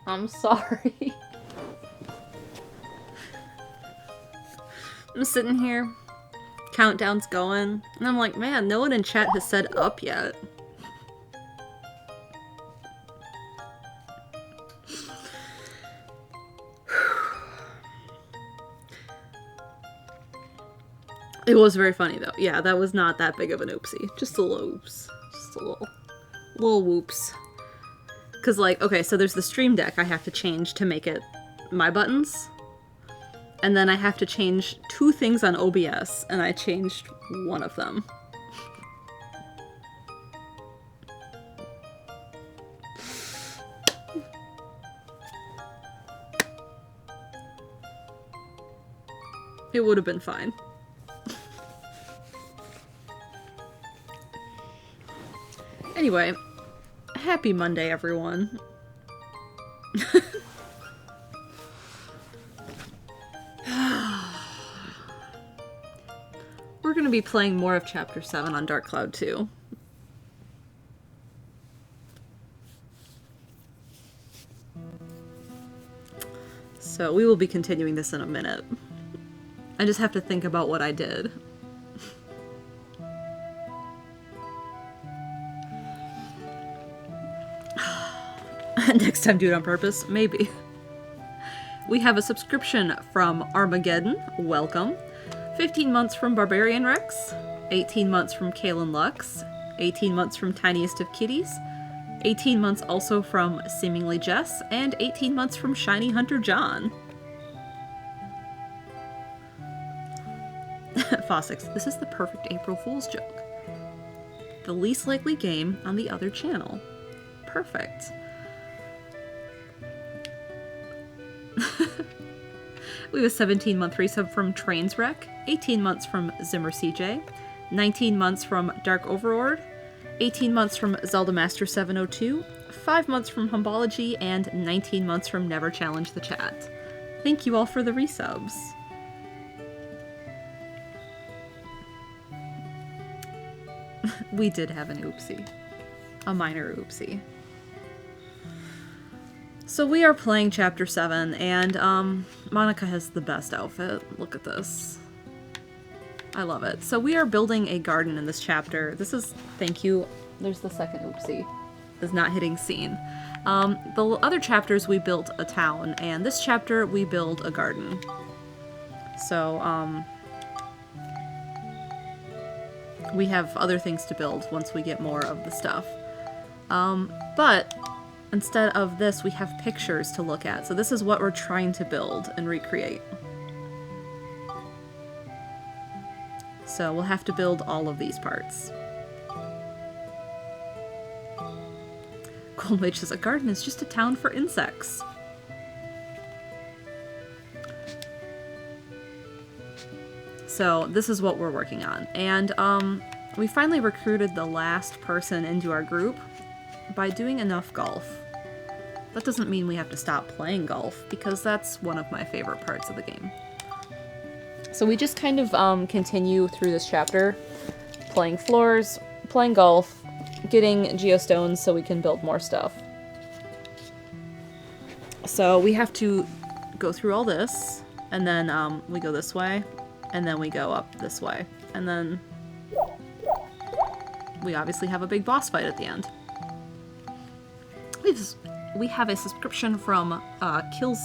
I'm sorry. I'm sitting here, countdown's going, and I'm like, man, no one in chat has said up yet. It was very funny though. Yeah, that was not that big of an oopsie. Just a little oops. Just a little whoops. Cause like, okay, so there's the stream deck I have to change to make it my buttons. And then I have to change 2 things on OBS, and I changed one of them. It would have been fine. Anyway, happy Monday, everyone. We're gonna be playing more of Chapter 7 on Dark Cloud 2. So we will be continuing this in a minute. I just have to think about what I did. Next time do it on purpose? Maybe. We have a subscription from Armageddon. Welcome. 15 months from Barbarian Rex. 18 months from Kalen Lux. 18 months from Tiniest of Kitties. 18 months also from Seemingly Jess. And 18 months from Shiny Hunter John. Fossix, this is the perfect April Fool's joke. The least likely game on the other channel. Perfect. We have a 17-month resub from Trainswreck, 18 months from Zimmer CJ, 19 months from Dark Overlord, 18 months from Zelda Master 702, 5 months from Humbology, and 19 months from Never Challenge the Chat. Thank you all for the resubs. We did have an oopsie. A minor oopsie. So we are playing Chapter 7, and Monica has the best outfit. Look at this. I love it. So we are building a garden in this chapter. This is, thank you, there's the second oopsie. Is not hitting scene. The other chapters we built a town, and this chapter we build a garden. So, we have other things to build once we get more of the stuff. But instead of this, we have pictures to look at. So this is what we're trying to build and recreate. So we'll have to build all of these parts. Golden Mage says, a garden is just a town for insects. So this is what we're working on. And we finally recruited the last person into our group by doing enough golf. That doesn't mean we have to stop playing golf, because that's one of my favorite parts of the game. So we just kind of continue through this chapter, playing floors, playing golf, getting geostones so we can build more stuff. So we have to go through all this, and then we go this way, and then we go up this way. And then we obviously have a big boss fight at the end. We have a subscription from Kill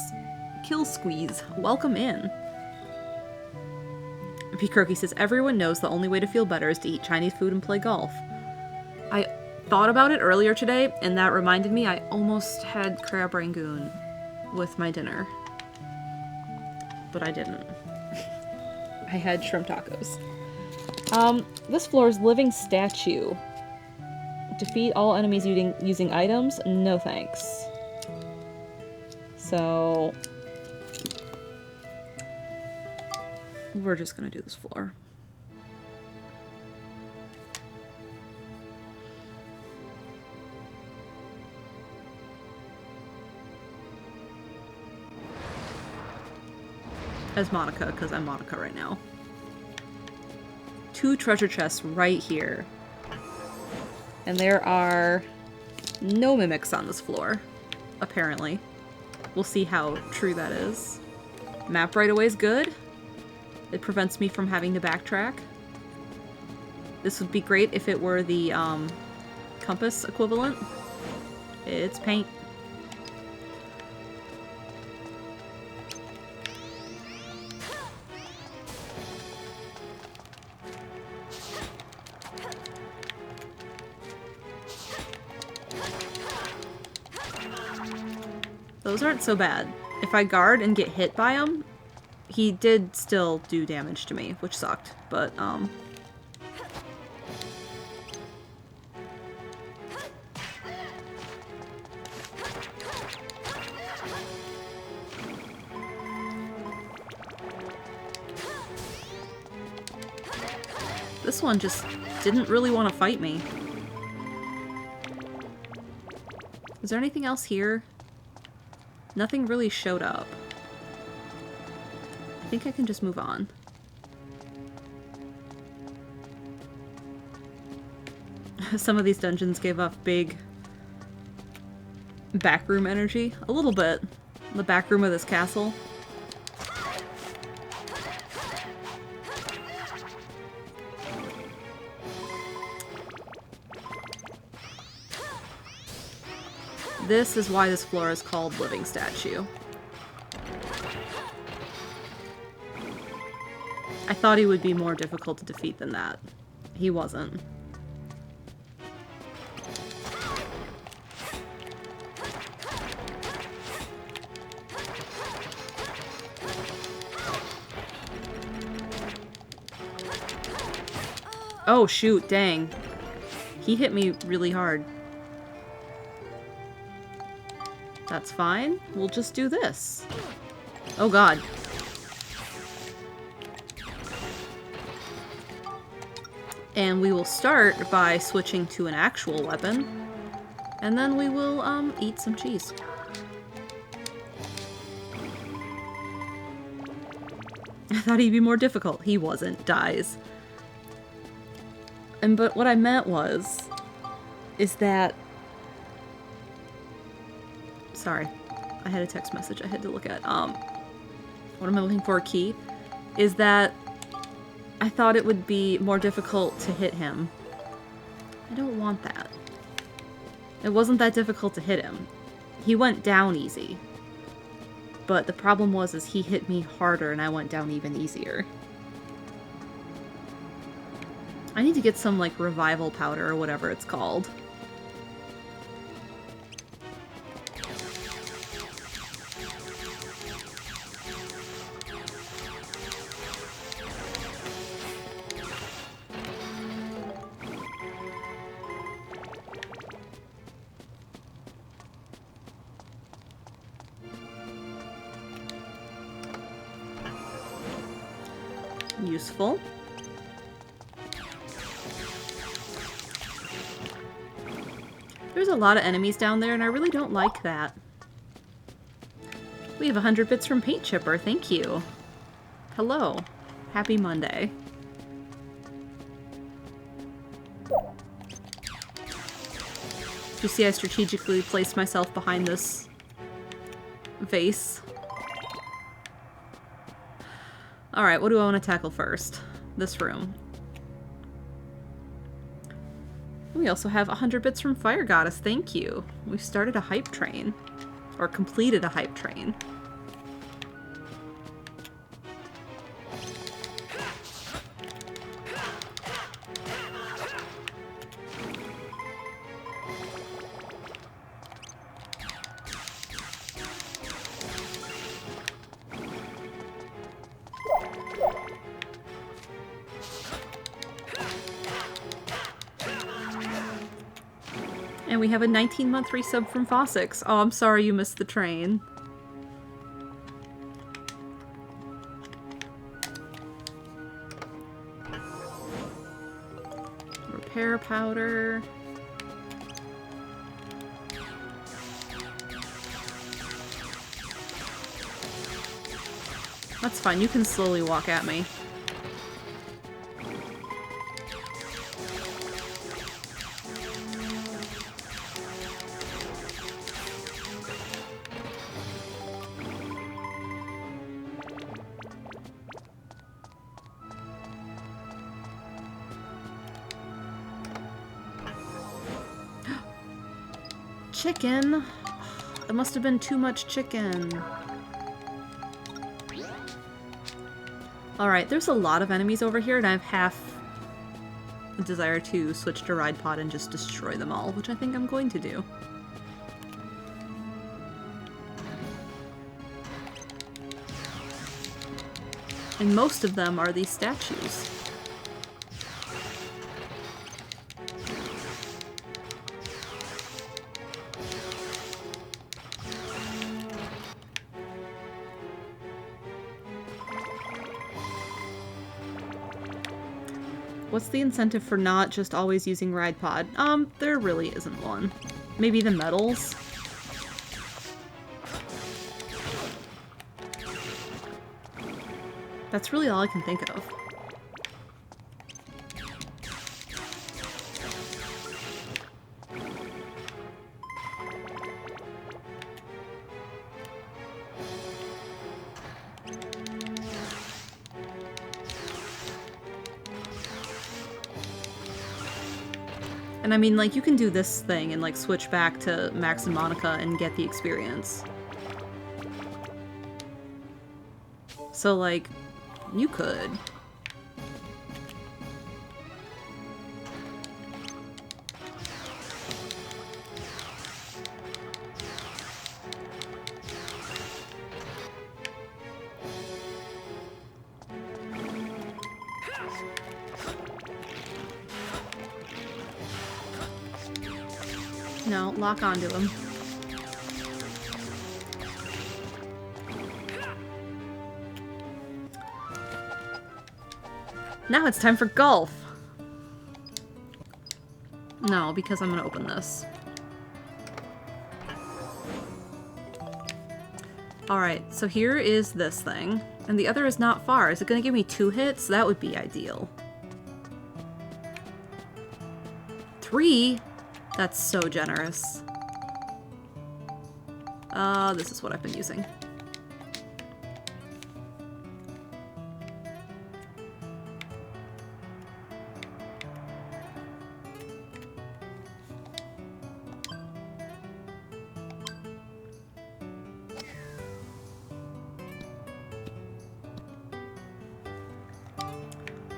Squeeze. Welcome in. P. Croaky says, everyone knows the only way to feel better is to eat Chinese food and play golf. I thought about it earlier today, and that reminded me I almost had crab rangoon with my dinner. But I didn't. I had shrimp tacos. This floor's living statue. Defeat all enemies using items? No thanks. So we're just gonna do this floor. As Monica, because I'm Monica right now. 2 treasure chests right here. And there are no mimics on this floor, apparently. We'll see how true that is. Map right away is good. It prevents me from having to backtrack. This would be great if it were the compass equivalent. It's paint. Those aren't so bad. If I guard and get hit by him, he did still do damage to me, which sucked, but, this one just didn't really want to fight me. Is there anything else here? Nothing really showed up. I think I can just move on. Some of these dungeons gave off big backroom energy. A little bit. The backroom of this castle. This is why this floor is called Living Statue. I thought he would be more difficult to defeat than that. He wasn't. Oh shoot, dang. He hit me really hard. That's fine. We'll just do this. Oh god. And we will start by switching to an actual weapon. And then we will, eat some cheese. I thought he'd be more difficult. He wasn't. Dies. But what I meant is that... Sorry, I had a text message I had to look at. What am I looking for? A key? Is that I thought it would be more difficult to hit him. I don't want that. It wasn't that difficult to hit him. He went down easy. But the problem is he hit me harder and I went down even easier. I need to get some, like, revival powder or whatever it's called. Useful. There's a lot of enemies down there, and I really don't like that. We have 100 bits from Paint Chipper, thank you. Hello. Happy Monday. You see I strategically placed myself behind this vase. Alright, what do I want to tackle first? This room. We also have 100 bits from Fire Goddess, thank you. We've started a hype train. Or completed a hype train. And we have a 19-month resub from Fossix. Oh, I'm sorry you missed the train. Repair powder. That's fine, you can slowly walk at me. chicken. It must have been too much chicken. Alright, there's a lot of enemies over here, and I have half a desire to switch to Ride Pod and just destroy them all, which I think I'm going to do. And most of them are these statues. What's the incentive for not just always using Ride Pod? There really isn't one. Maybe the medals? That's really all I can think of. And I mean, like, you can do this thing and, like, switch back to Max and Monica and get the experience. So, like, you could. No, lock onto him. Now it's time for golf! No, because I'm gonna open this. Alright, so here is this thing. And the other is not far. Is it gonna give me 2 hits? That would be ideal. 3? That's so generous. This is what I've been using.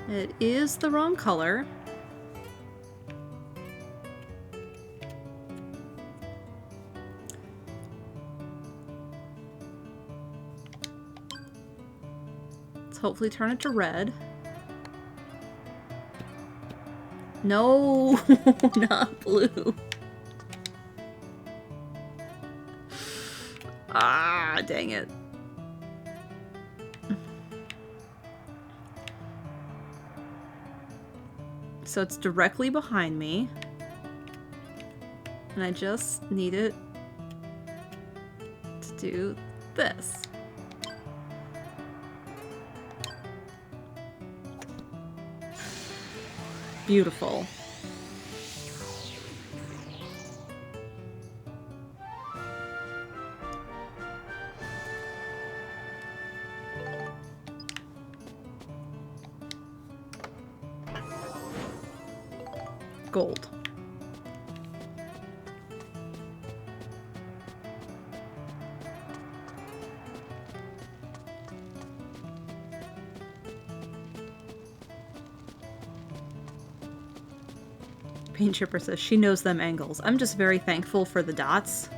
It is the wrong color. Hopefully turn it to red. No, not blue. Ah, dang it. So it's directly behind me. And I just need it to do this. Beautiful. Gold. Paint Chipper says she knows them angles. I'm just very thankful for the dots.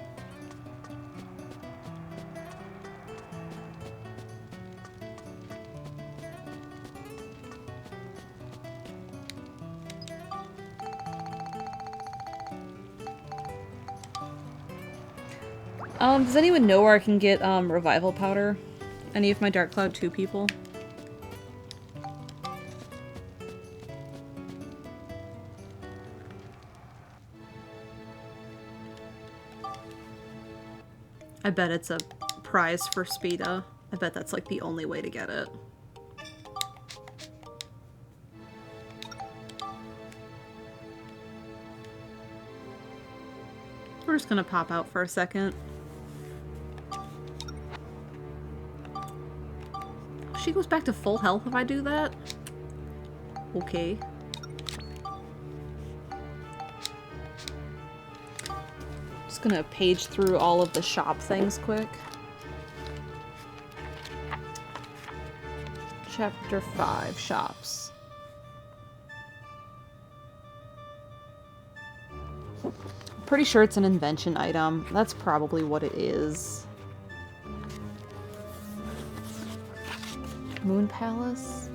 Does anyone know where I can get revival powder? Any of my Dark Cloud 2 people? I bet it's a prize for Speeda. I bet that's like the only way to get it. We're just gonna pop out for a second. She goes back to full health if I do that? Okay. Just gonna page through all of the shop things quick. Chapter 5, shops. Pretty sure it's an invention item. That's probably what it is. Moon Palace?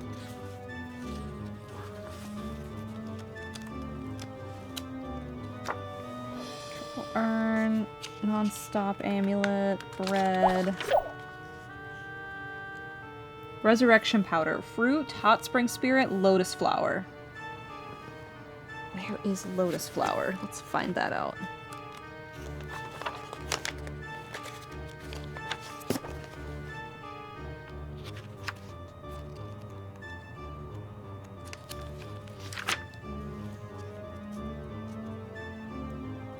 Urn, non-stop amulet, bread. Resurrection powder, fruit, hot spring spirit, lotus flower. Where is lotus flower? Let's find that out.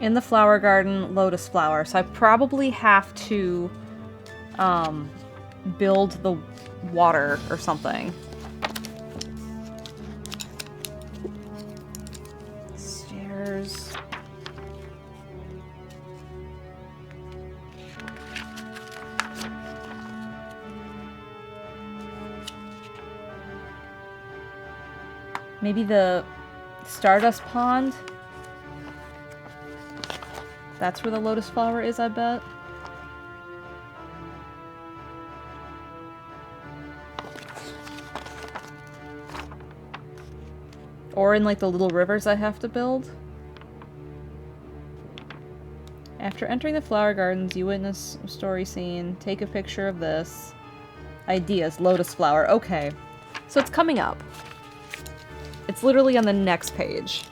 In the flower garden, lotus flower. So I probably have to build the water or something. Stairs. Maybe the Stardust Pond? That's where the lotus flower is, I bet. Or in, like, the little rivers I have to build. After entering the flower gardens, you witness a story scene. Take a picture of this. Ideas, lotus flower. Okay. So it's coming up. It's literally on the next page.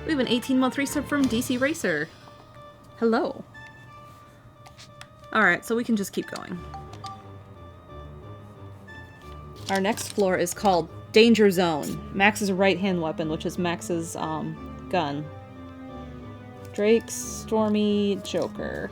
We have an 18-month resub from DC Racer. Hello. Alright, so we can just keep going. Our next floor is called Danger Zone. Max's right-hand weapon, which is Max's gun. Drake, Stormy, Joker.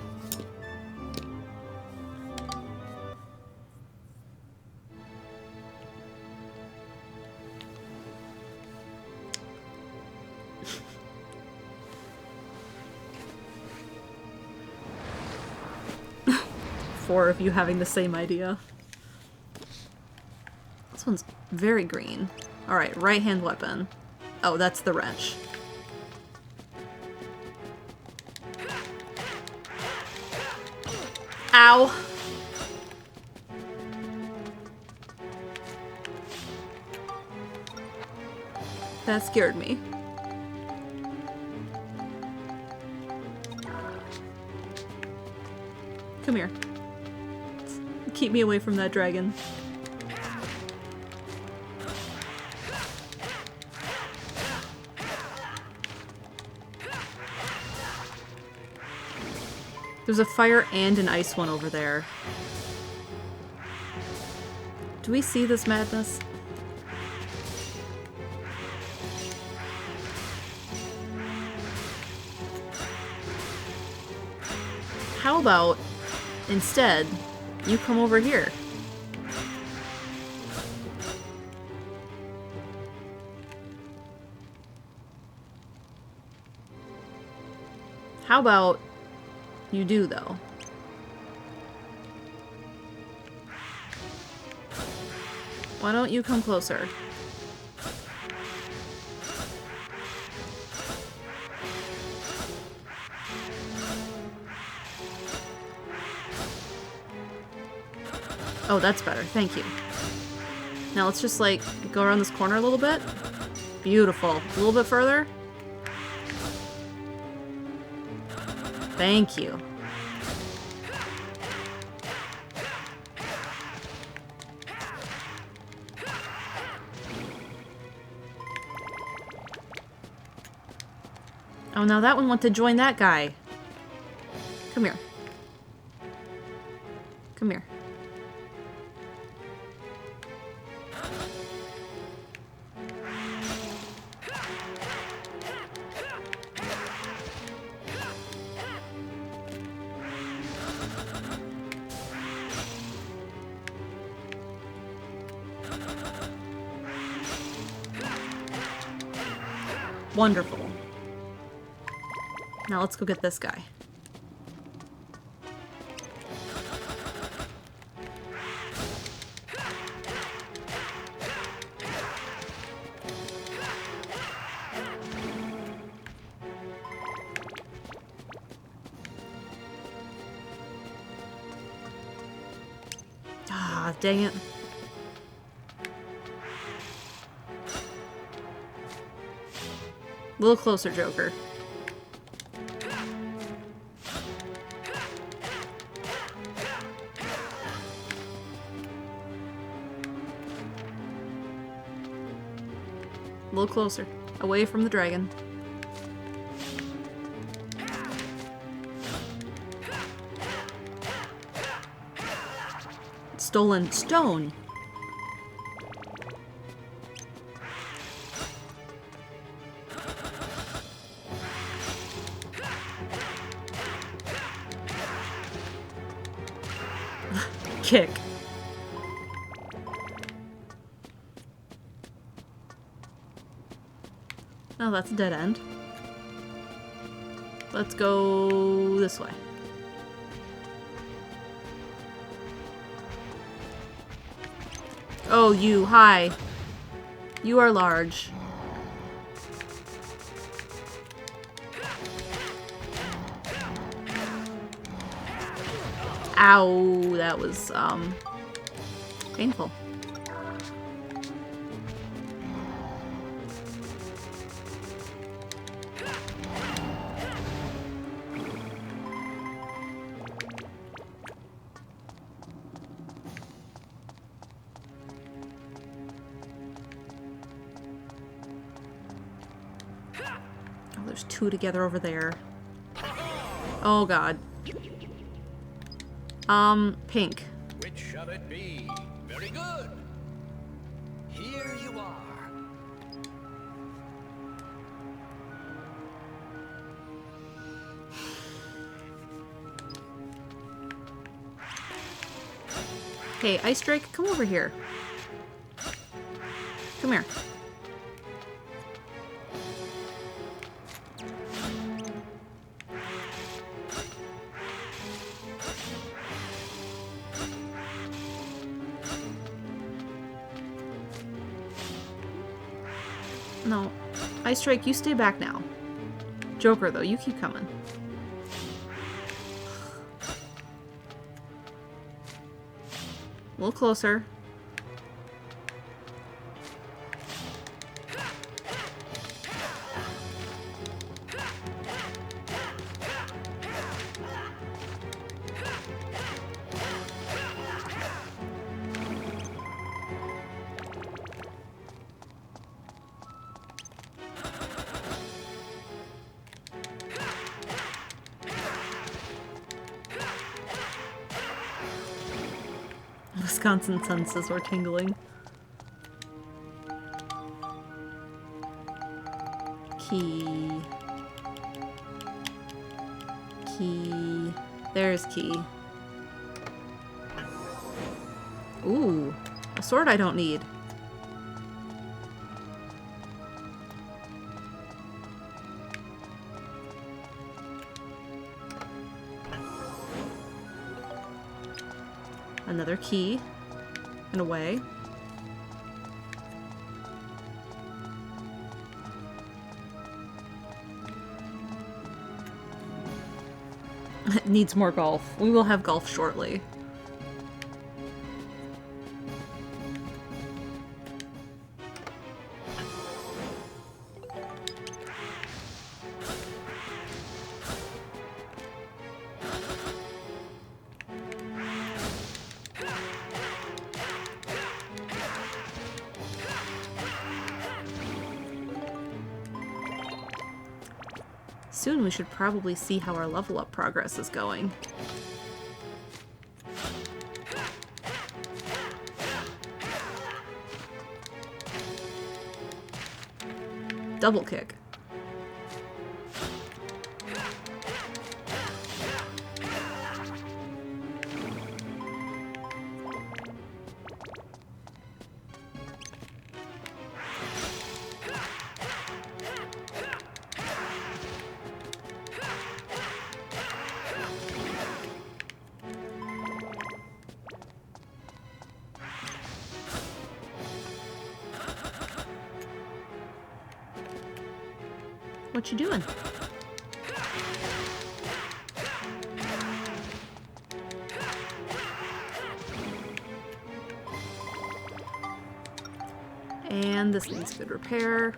Four of you having the same idea. This one's very green. Alright, right-hand weapon. Oh, that's the wrench. Ow! That scared me. Come here. Keep me away from that dragon. There's a fire and an ice one over there. Do we see this madness? How about, instead, you come over here? How about you do, though? Why don't you come closer? Oh, that's better. Thank you. Now let's just, like, go around this corner a little bit. Beautiful. A little bit further. Thank you. Oh, now that one wants to join that guy. Come here. Come here. Wonderful. Now let's go get this guy. Ah, dang it. A little closer, Joker. A little closer. Away from the dragon. Stolen stone. Kick. Oh, that's a dead end. Let's go this way. Oh, you. Hi. You are large. Ow, that was, painful. Oh, there's two together over there. Oh, God. Pink. Which shall it be? Very good. Here you are. Hey, Ice Drake, come over here. Come here. No. Ice Drake, you stay back now. Joker, though, you keep coming. A little closer. Wisconsin senses were tingling. Key. Key. There's key. Ooh, a sword I don't need. Another key. And away. It needs more golf. We will have golf shortly. Soon we should probably see how our level up progress is going. Double kick. What you doing? And this needs good repair.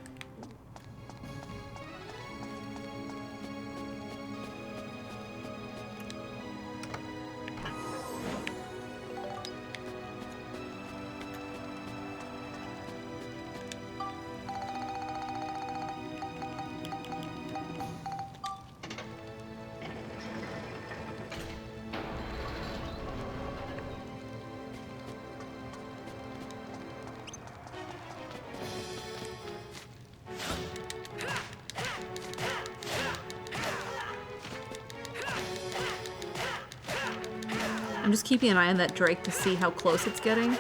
I'm just keeping an eye on that Drake to see how close it's getting,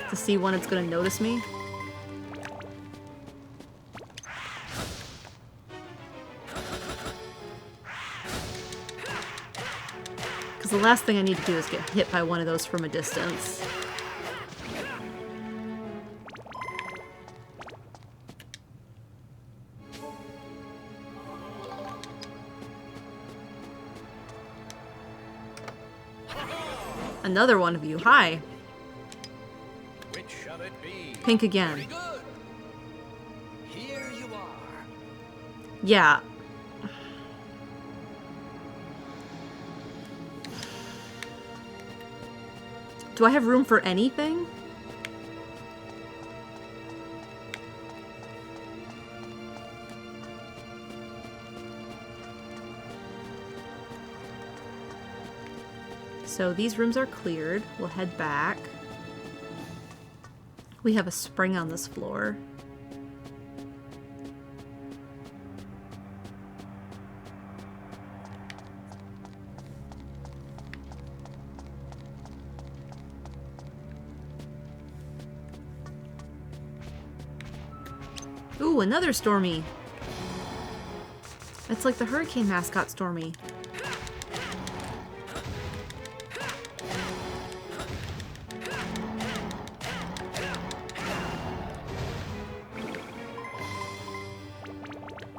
to see when it's going to notice me. Because the last thing I need to do is get hit by one of those from a distance. Another one of you. Hi. Which shall it be? Pink again. Very good. Here you are. Yeah. Do I have room for anything? So these rooms are cleared. We'll head back. We have a spring on this floor. Ooh, another Stormy. It's like the hurricane mascot Stormy.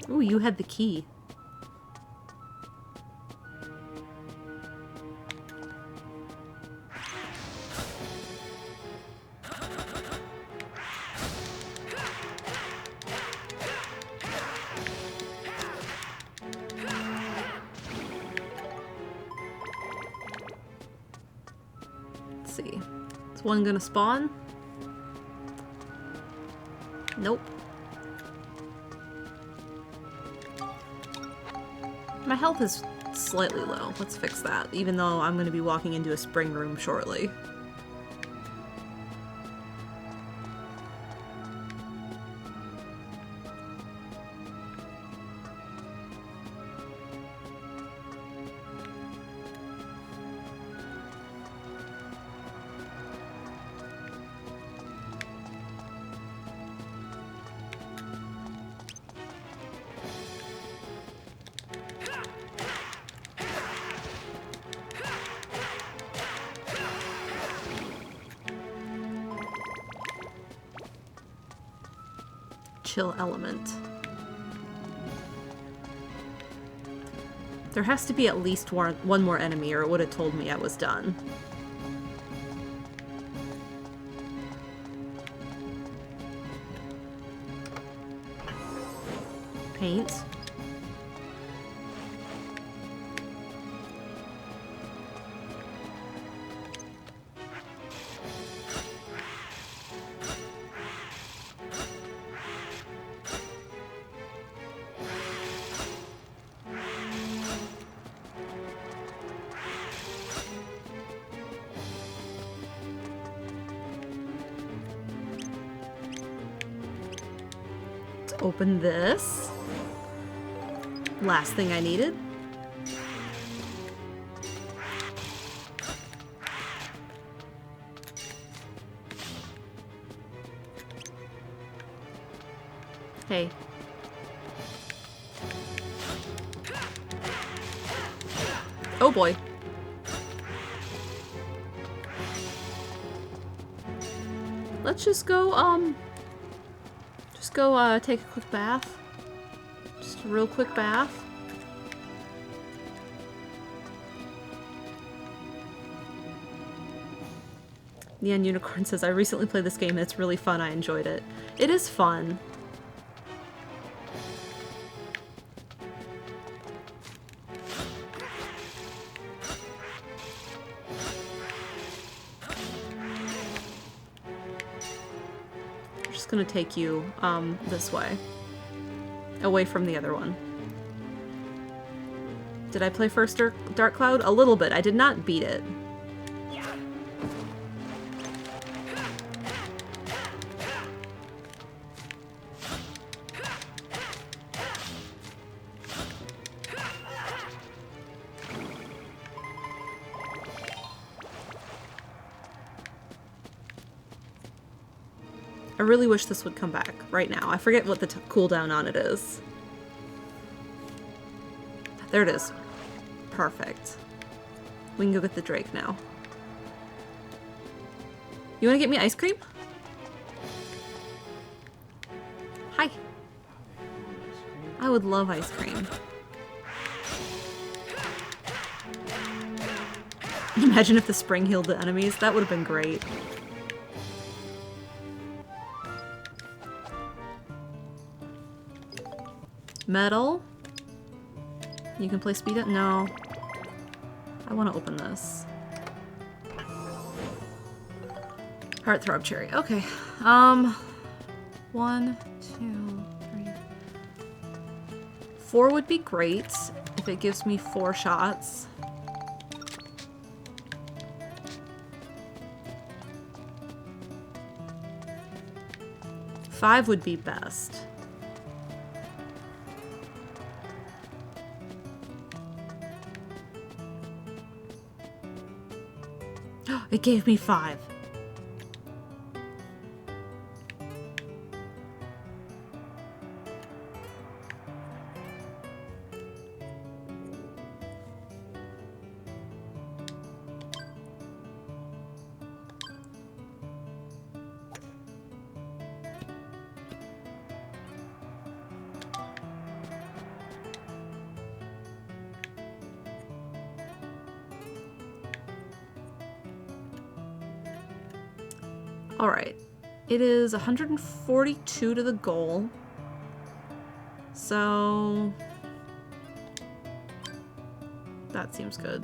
Ooh, you had the key. Let's see. Is one gonna spawn? Nope. My health is slightly low. Let's fix that, even though I'm going to be walking into a spring room shortly. Chill element. There has to be at least one more enemy, or it would have told me I was done. Paint. Open this. Last thing I needed. Hey. Oh boy. Let's just go, take a quick bath. Just Real quick bath. Neon Unicorn says, I recently played this game and it's really fun. I enjoyed it. It is fun. I'm just gonna take you this way. Away from the other one. Did I play first Dark Cloud? A little bit. I did not beat it. I really wish this would come back right now. I forget what the cooldown on it is. There it is. Perfect. We can go get the Drake now. You want to get me ice cream? Hi. I would love ice cream. Imagine if the spring healed the enemies. That would have been great. Metal. You can play speed up? No. I want to open this. Heartthrob cherry. Okay. 1, 2, 3. 4 would be great if it gives me 4 shots. Five would be best. It gave me 5. Alright, it is 142 to the goal, so that seems good.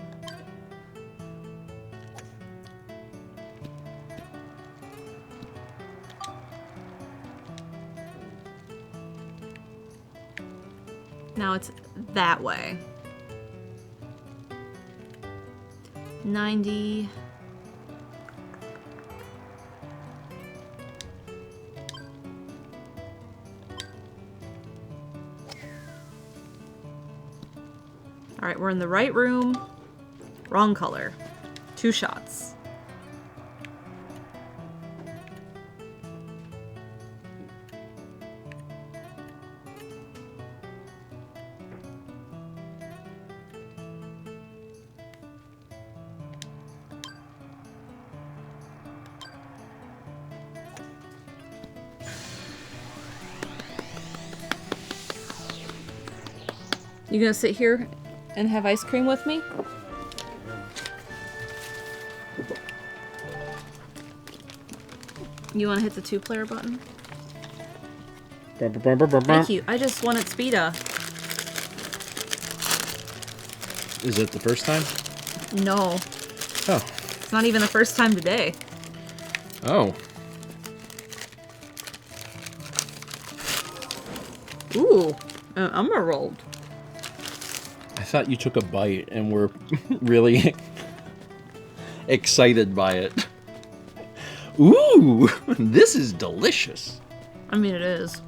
Now it's that way. 90... Alright, we're in the right room. Wrong color. 2 shots. You gonna sit here and have ice cream with me? You want to hit the 2-player button? Thank you. I just wanted Speeda. Is it the first time? No. Oh. It's not even the first time today. Oh. Ooh. I'm rolled. I thought you took a bite and were really excited by it. Ooh, this is delicious. I mean, it is.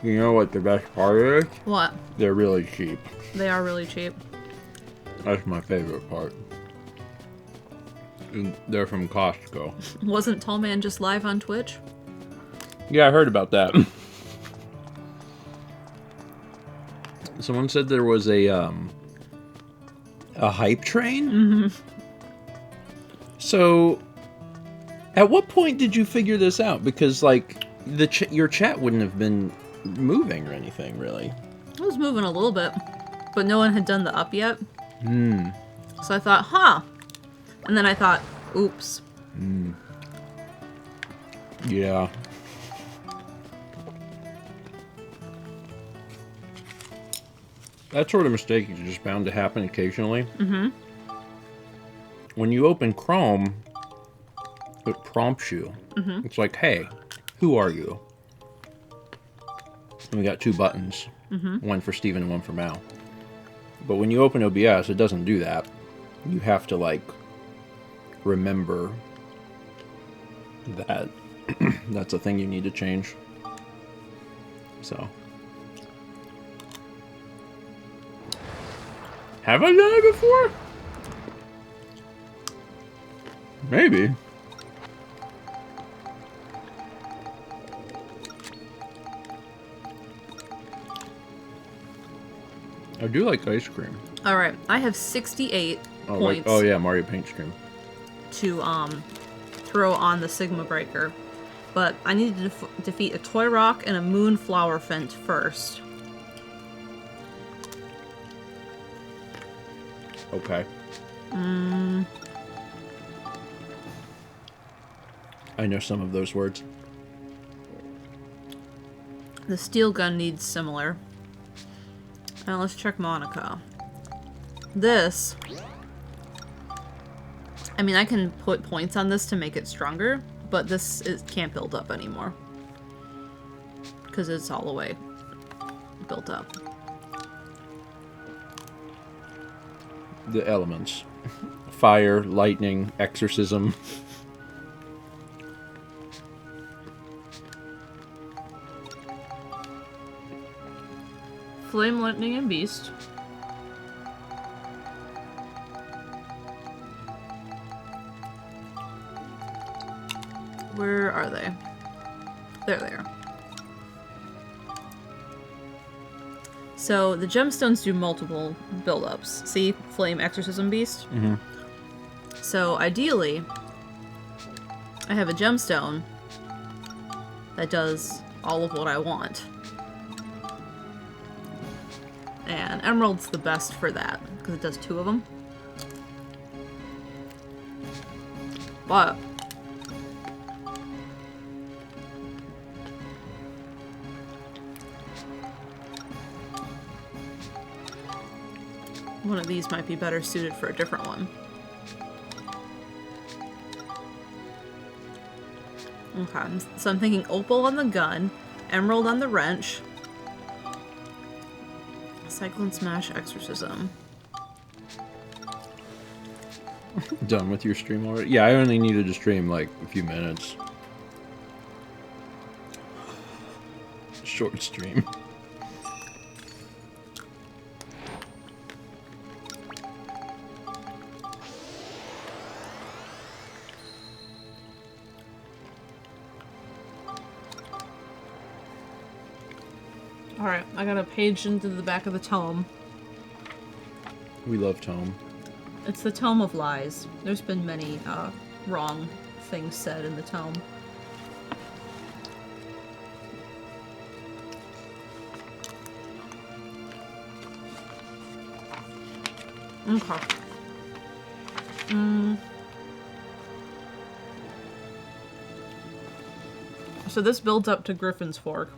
You know what the best part is? What? They're really cheap. They are really cheap. That's my favorite part. And they're from Costco. Wasn't Tall Man just live on Twitch? Yeah, I heard about that. Someone said there was a hype train? Mm-hmm. So, at what point did you figure this out? Because, like, your chat wouldn't have been moving or anything, really. It was moving a little bit, but no one had done the up yet. Hmm. So I thought, huh. And then I thought, oops. Yeah. That sort of mistake is just bound to happen occasionally. Mm-hmm. When you open Chrome, it prompts you. Mm-hmm. It's like, hey, who are you? And we got 2 buttons. One for Steven and one for Mal. But when you open OBS, it doesn't do that. You have to, like, remember that that's a thing you need to change. So. Have I done it before? Maybe. I do like ice cream. All right, I have 68 Oh, points oh yeah, Mario Paint Cream. to throw on the Sigma Breaker, but I need to defeat a Toy Rock and a Moonflower Fent first. Okay. I know some of those words. The Steel Gun needs similar. Now let's check Monica. This... I mean, I can put points on this to make it stronger, but this can't build up anymore. Because it's all the way built up. The elements. Fire, lightning, exorcism. Flame, Lightning, and Beast. Where are they? There they are. So the gemstones do multiple build-ups. See? Flame, Exorcism, Beast? Mm-hmm. So ideally, I have a gemstone that does all of what I want. And Emerald's the best for that, because it does 2 of them. But one of these might be better suited for a different one. Okay, so I'm thinking Opal on the gun, Emerald on the wrench, Cyclone Smash, Exorcism. Done with your stream already? Yeah, I only needed to stream like a few minutes. Short stream. Alright, I got a page into the back of the tome. We love Tome. It's the Tome of Lies. There's been many wrong things said in the tome. Okay. So this builds up to Griffin's Fork.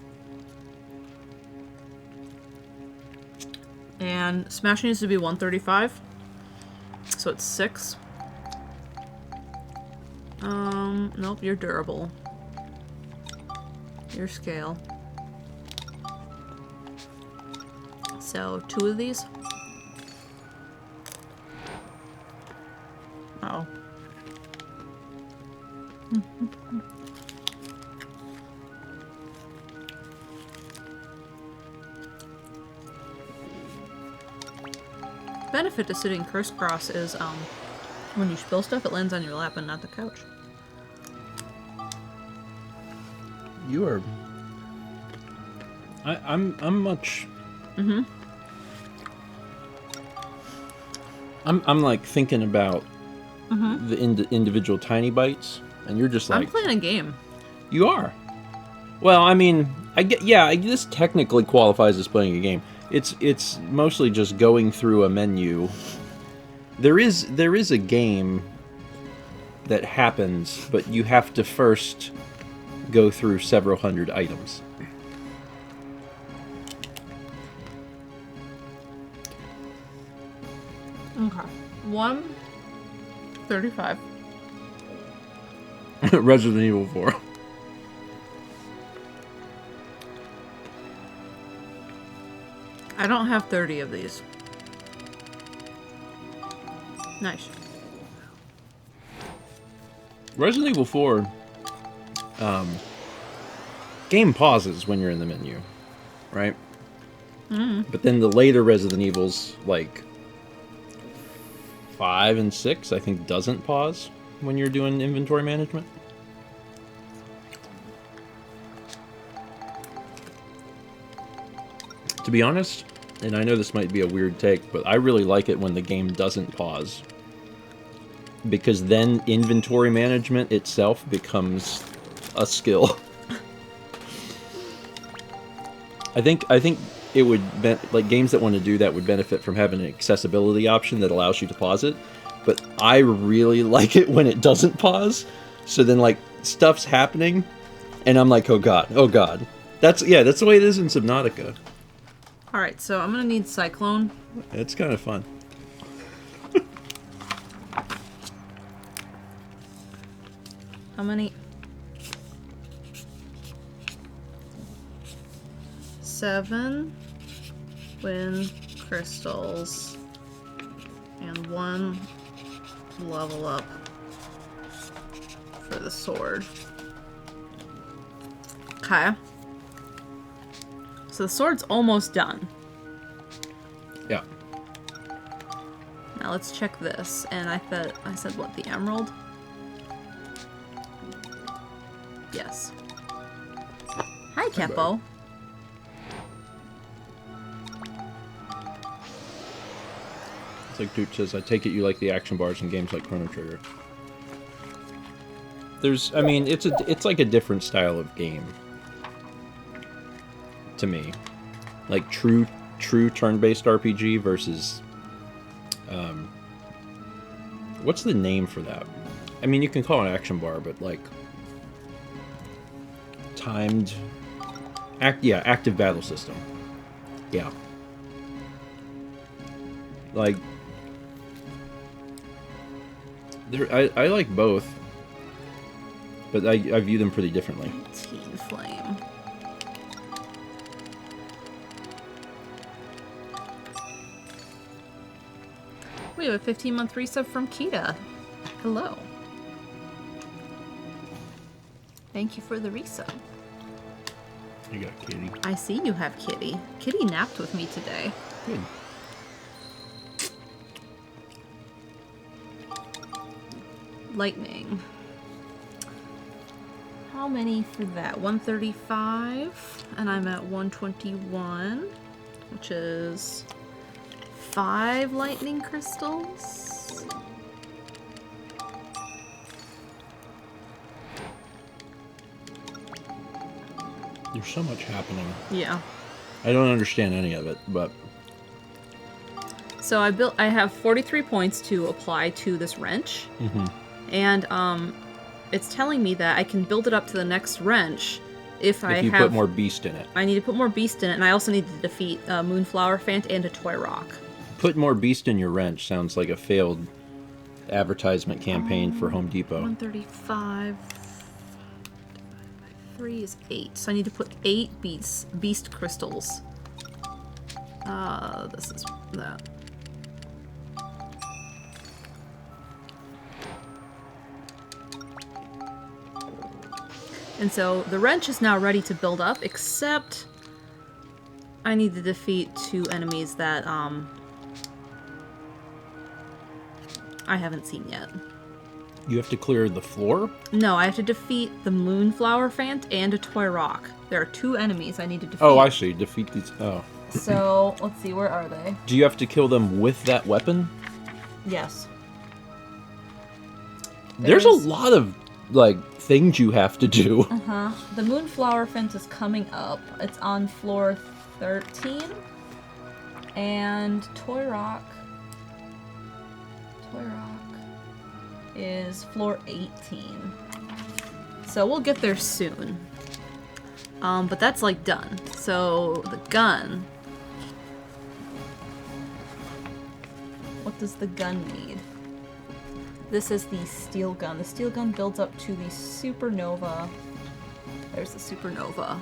And Smash needs to be 135. So it's 6. Nope, you're durable. Your scale. So 2 of these. Oh. Benefit to sitting crisscross is when you spill stuff, it lands on your lap and not the couch. You are. I'm much. Mm-hmm. I'm like thinking about the individual tiny bites, and you're just like. I'm playing a game. You are. Well, I mean, This technically qualifies as playing a game. It's mostly just going through a menu. There is a game that happens, but you have to first go through several hundred items. Okay. 135. Resident Evil 4. I don't have 30 of these. Nice. Resident Evil 4, game pauses when you're in the menu, right? But then the later Resident Evils, like 5 and 6, I think doesn't pause when you're doing inventory management. To be honest, and I know this might be a weird take, but I really like it when the game doesn't pause. Because then inventory management itself becomes a skill. I think it would like games that want to do that would benefit from having an accessibility option that allows you to pause it. But I really like it when it doesn't pause. So then like stuff's happening and I'm like, oh god. That's the way it is in Subnautica. Alright, so I'm gonna need Cyclone. It's kind of fun. How many? 7 wind crystals and 1 level up for the sword. Okay. So the sword's almost done. Yeah. Now let's check this. And I said what, the emerald? Yes. Hi, Capo. It's like Dude says, I take it you like the action bars in games like Chrono Trigger. It's like a different style of game. To me. Like true turn-based RPG versus... what's the name for that? I mean, you can call it an action bar, but like... timed... active battle system. Yeah. Like... I like both. But I view them pretty differently. Teen Flame. We have a 15-month resub from Kita. Hello. Thank you for the resub. You got Kitty. I see you have Kitty. Kitty napped with me today. Good. Lightning. How many for that? 135, and I'm at 121, which is 5 lightning crystals. There's so much happening. Yeah. I don't understand any of it, but... So I have 43 points to apply to this wrench. Mm-hmm. And it's telling me that I can build it up to the next wrench if you put more beast in it. I need to put more beast in it, and I also need to defeat Moonflower Fant and a Toy Rock. Put more beast in your wrench sounds like a failed advertisement campaign for Home Depot. 135 divided by 3 is 8. So I need to put 8 beast crystals. This is that. And so the wrench is now ready to build up, except I need to defeat 2 enemies that I haven't seen yet. You have to clear the floor? No, I have to defeat the Moonflower Fant and a Toy Rock. There are 2 enemies I need to defeat. Oh, I see. Defeat these... Oh. So, let's see, where are they? Do you have to kill them with that weapon? Yes. There's a lot of, like, things you have to do. Uh-huh. The Moonflower Fence is coming up. It's on floor 13. And Toy Rock is floor 18. So we'll get there soon. But that's like done. So the gun. What does the gun need? This is the steel gun. The steel gun builds up to the supernova. There's the supernova.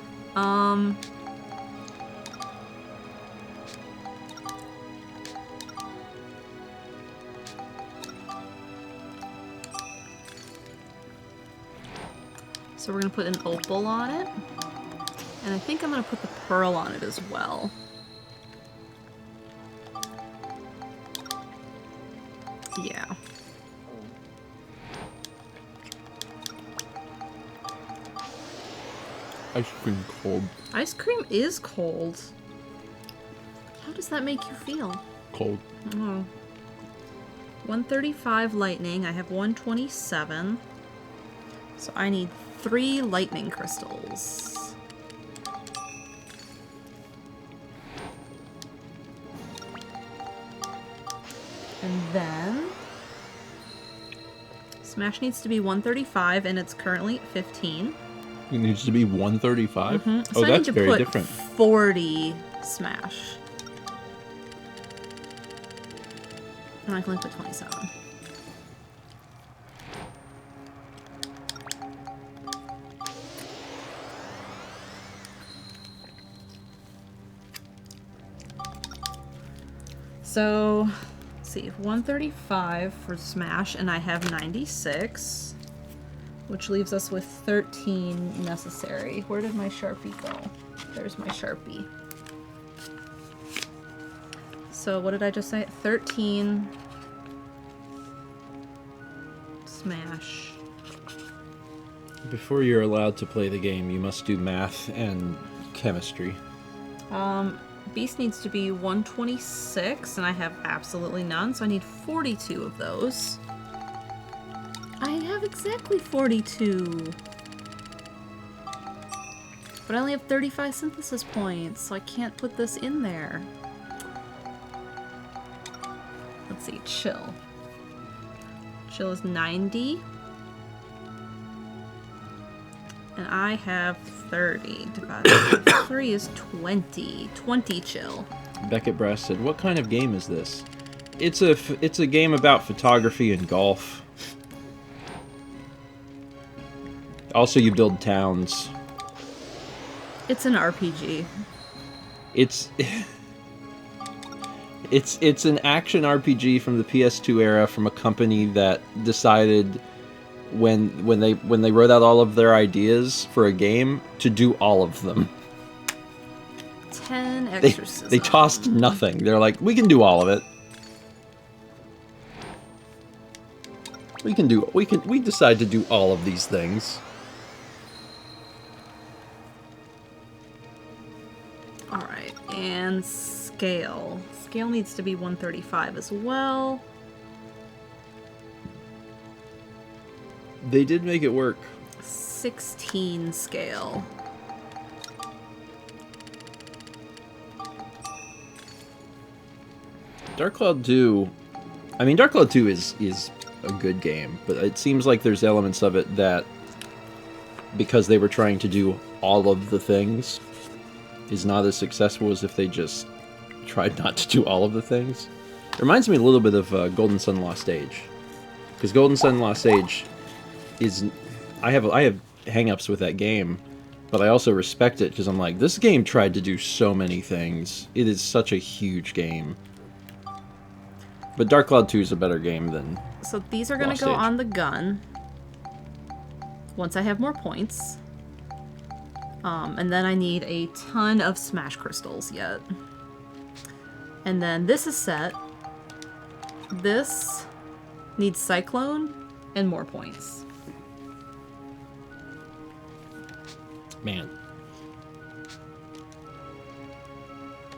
So we're gonna put an opal on it. And I think I'm gonna put the pearl on it as well. Yeah. Ice cream cold. Ice cream is cold. How does that make you feel? Cold. Oh. 135 lightning. I have 127. So I need 3 lightning crystals. And then Smash needs to be 135 and it's currently 15. It needs to be 135? So Oh, I that's need to very put different. 40 Smash. And I can only put 27. So, let's see, 135 for Smash, and I have 96, which leaves us with 13 necessary. Where did my Sharpie go? There's my Sharpie. So, what did I just say? 13 Smash. Before you're allowed to play the game, you must do math and chemistry. Beast needs to be 126, and I have absolutely none, so I need 42 of those. I have exactly 42. But I only have 35 synthesis points, so I can't put this in there. Let's see, chill. Chill is 90. And I have 30. Divided by 3 is 20. 20 chill. Beckett Brass said, "What kind of game is this?" It's a game about photography and golf. Also, you build towns. It's an RPG. It's it's an action RPG from the PS2 era from a company that decided when they wrote out all of their ideas for a game to do all of them. 10 exorcism. They tossed nothing. They're like, we can do all of it. We decide to do all of these things. Alright, and scale. Scale needs to be 135 as well. They did make it work. 16 scale. Dark Cloud 2... I mean, Dark Cloud 2 is a good game, but it seems like there's elements of it that, because they were trying to do all of the things, is not as successful as if they just tried not to do all of the things. It reminds me a little bit of Golden Sun Lost Age. Because Golden Sun Lost Age is... I have hang-ups with that game, but I also respect it, because I'm like, this game tried to do so many things. It is such a huge game. But Dark Cloud 2 is a better game than... So these are going to go on the gun once I have more points. And then I need a ton of Smash Crystals yet. And then this is set. This needs Cyclone and more points. Man.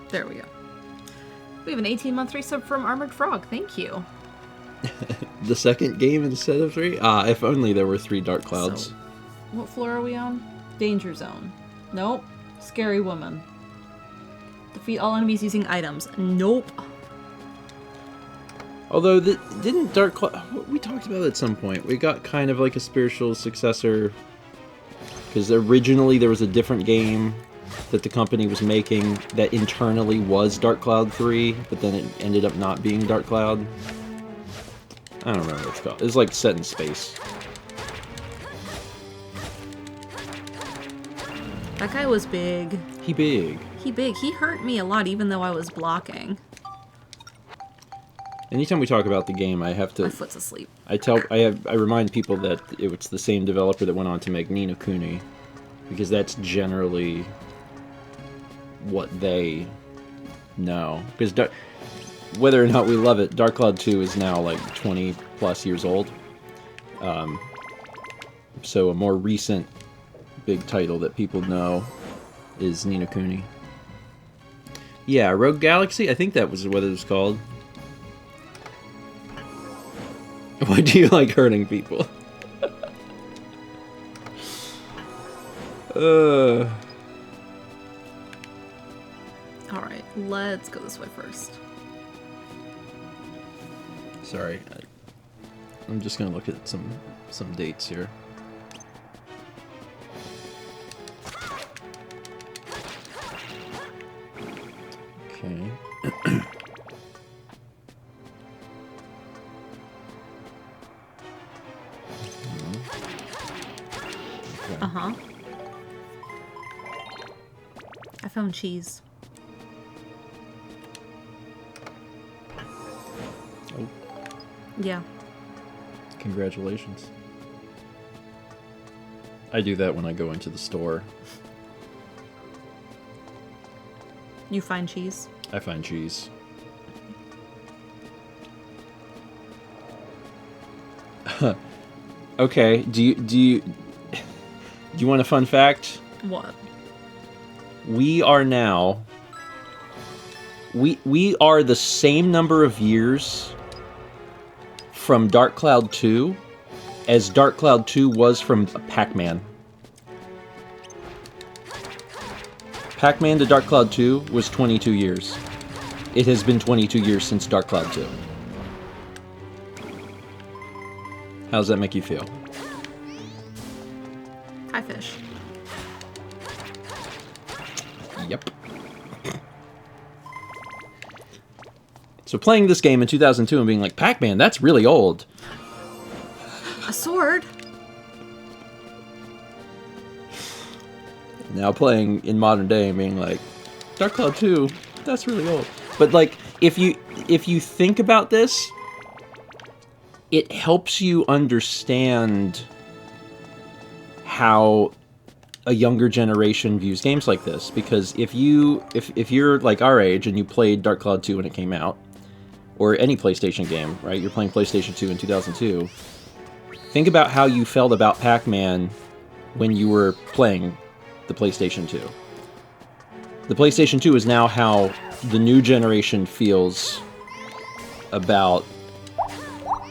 There we go. We have an 18-month resub from Armored Frog. Thank you. The second game instead of 3? Ah, if only there were 3 Dark Clouds. So, What floor are we on? Danger zone. Nope. Scary woman. Defeat all enemies using items. Nope. Although, didn't Dark Cloud... We talked about it at some point. We got kind of like a spiritual successor. Because originally there was a different game that the company was making that internally was Dark Cloud 3, but then it ended up not being Dark Cloud. I don't remember what it's called. It's like set in space. That guy was big. He big. He big. He hurt me a lot even though I was blocking. Anytime we talk about the game, I have to... My foot's asleep. I remind people that it's the same developer that went on to make Ni no Kuni, because that's generally what they know. Because whether or not we love it, Dark Cloud 2 is now like 20 plus years old. So a more recent big title that people know is Ni no Kuni. Yeah, Rogue Galaxy, I think that was what it was called. Why do you like hurting people? Alright, let's go this way first. Sorry, I'm just gonna look at some dates here. Okay. Uh-huh. I found cheese. Oh, Yeah. congratulations. I do that when I go into the store. You find cheese? I find cheese. Okay, do you want a fun fact? What? We are now... We are the same number of years from Dark Cloud 2 as Dark Cloud 2 was from Pac-Man. Pac-Man to Dark Cloud 2 was 22 years. It has been 22 years since Dark Cloud 2. How does that make you feel? Hi, fish. Yep. So playing this game in 2002 and being like, Pac-Man, that's really old. A sword? Now playing in modern day and being like, Dark Cloud 2, that's really old. But like, if you think about this, it helps you understand how a younger generation views games like this. Because if you're like our age and you played Dark Cloud 2 when it came out, or any PlayStation game, right? You're playing PlayStation 2 in 2002. Think about how you felt about Pac-Man when you were playing the PlayStation 2. The PlayStation 2 is now how the new generation feels about,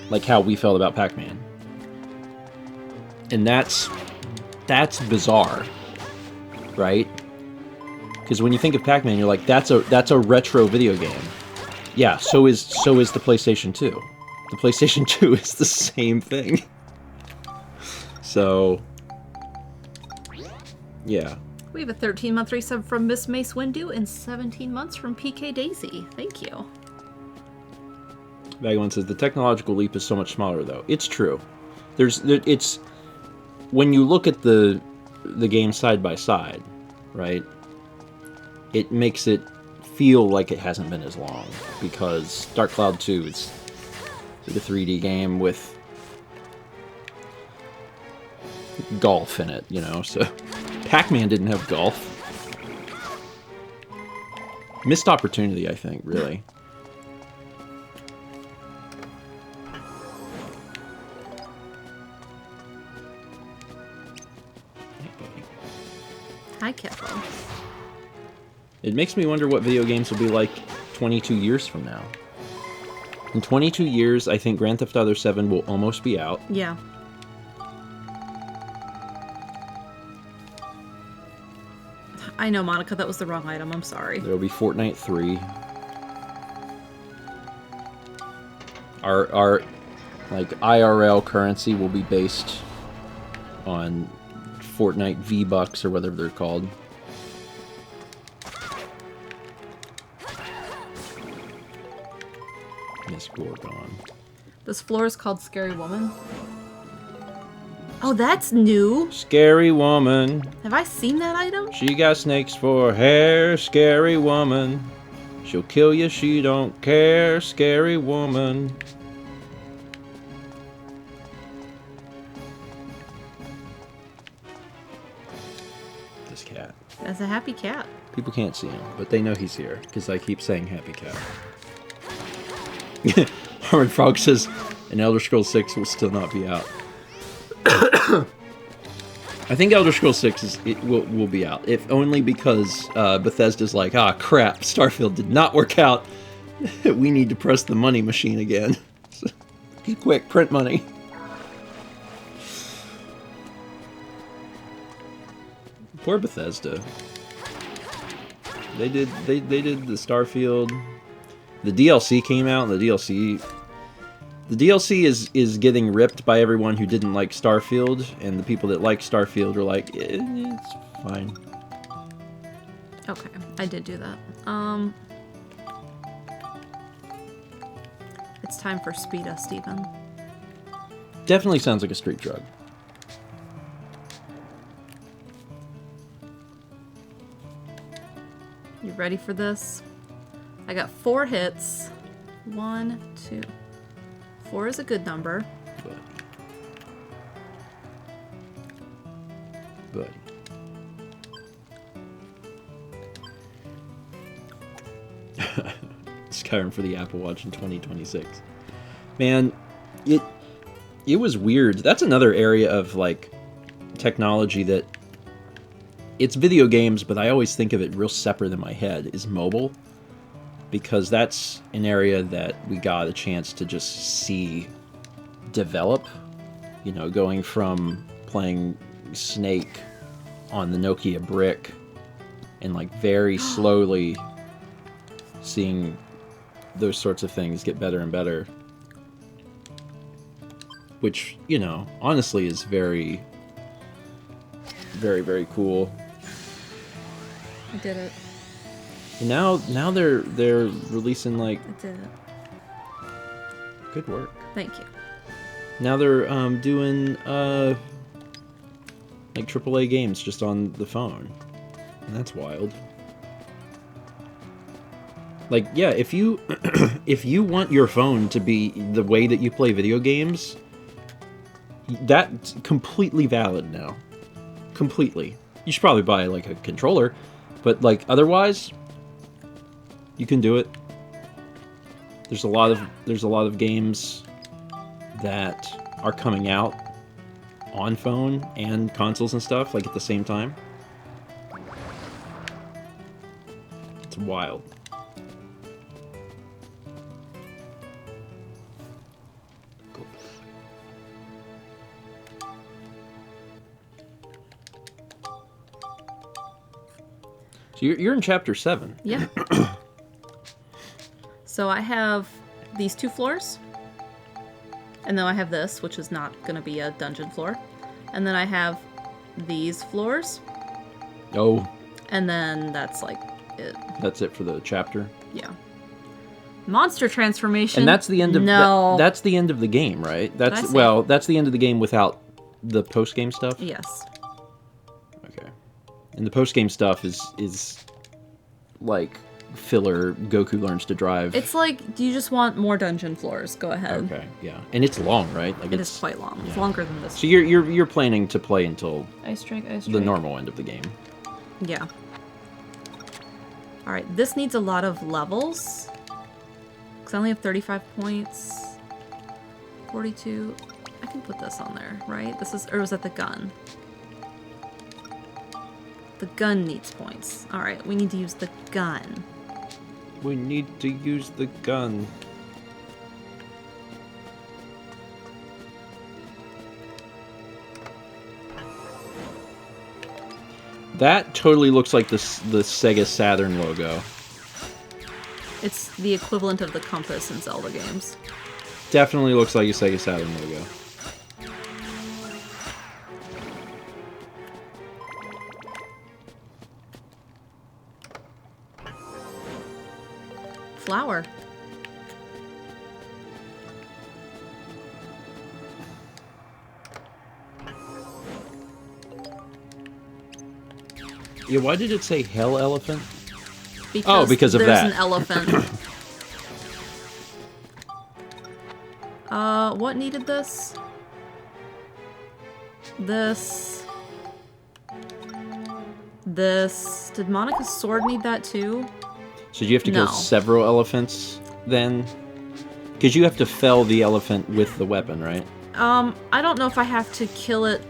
like, how we felt about Pac-Man. And that's bizarre, right? Because when you think of Pac-Man, you're like, that's a retro video game. Yeah, so is the PlayStation 2. The PlayStation 2 is the same thing. So, yeah. We have a 13-month resub from Miss Mace Windu and 17 months from PK Daisy. Thank you. Vagabond says, the technological leap is so much smaller, though. It's true. It's... When you look at the game side by side, right? It makes it feel like it hasn't been as long, because Dark Cloud 2 is like a 3D game with golf in it, you know, so Pac-Man didn't have golf. Missed opportunity, I think, really. Hi, Kippo. It makes me wonder what video games will be like 22 years from now. In 22 years, I think Grand Theft Auto 7 will almost be out. Yeah. I know, Monica, that was the wrong item. I'm sorry. There will be Fortnite 3. Our like IRL currency will be based on Fortnite V-Bucks or whatever they're called. Miss Gorgon. This floor is called Scary Woman. Oh, that's new. Scary woman. Have I seen that item? She got snakes for hair. Scary woman. She'll kill you, she don't care. Scary woman. This cat. That's a happy cat. People can't see him, but they know he's here because I keep saying happy cat. Harmon Frog says an Elder Scrolls 6 will still not be out. I think Elder Scrolls 6 will be out, if only because Bethesda's like, ah, crap, Starfield did not work out. We need to press the money machine again. So, quick, print money. Poor Bethesda. They did the Starfield. The DLC came out, and the DLC is getting ripped by everyone who didn't like Starfield, and the people that like Starfield are like, it's fine. Okay, I did do that. It's time for Speeda, Steven. Definitely sounds like a street drug. You ready for this? I got 4 hits. 1, 2. 4 is a good number. Buddy. Skyrim for the Apple Watch in 2026. Man, it was weird. That's another area of like technology that it's video games, but I always think of it real separate in my head, is mobile. Because that's an area that we got a chance to just see develop. You know, going from playing Snake on the Nokia brick and like very slowly seeing those sorts of things get better and better. Which, you know, honestly is very, very, very cool. I did it. And now they're releasing like. I did it. Good work. Thank you. Now they're doing like AAA games just on the phone, and that's wild. Like, yeah, if you if you want your phone to be the way that you play video games, that's completely valid now. Completely. You should probably buy like a controller, but like otherwise, you can do it. There's a lot of games that are coming out on phone and consoles and stuff like at the same time. It's wild. Cool. So you're in chapter 7. Yeah. So I have these 2 floors. And then I have this, which is not going to be a dungeon floor. And then I have these floors. Oh. And then that's like it. That's it for the chapter? Yeah. Monster transformation. And that's the end of no. That's the end of the game, right? That's that's the end of the game without the post-game stuff? Yes. Okay. And the post-game stuff is like filler. Goku learns to drive. It's like, do you just want more dungeon floors? Go ahead. Okay, yeah. And it's long, right? Like it is quite long. Yeah. It's longer than this. So you're planning to play until Ice strike. the normal end of the game. Yeah. Alright, this needs a lot of levels. Because I only have 35 points. 42. I can put this on there, right? This is, or was that the gun? The gun needs points. Alright, we need to use the gun. We need to use the gun. That totally looks like the Sega Saturn logo. It's the equivalent of the compass in Zelda games. Definitely looks like a Sega Saturn logo. Flower. Yeah, why did it say Hell Elephant? Because of there's that. an elephant. What needed this? This. Did Monica's sword need that too? So do you have to No. kill several elephants then? Because you have to fell the elephant with the weapon, right? I don't know if I have to kill it.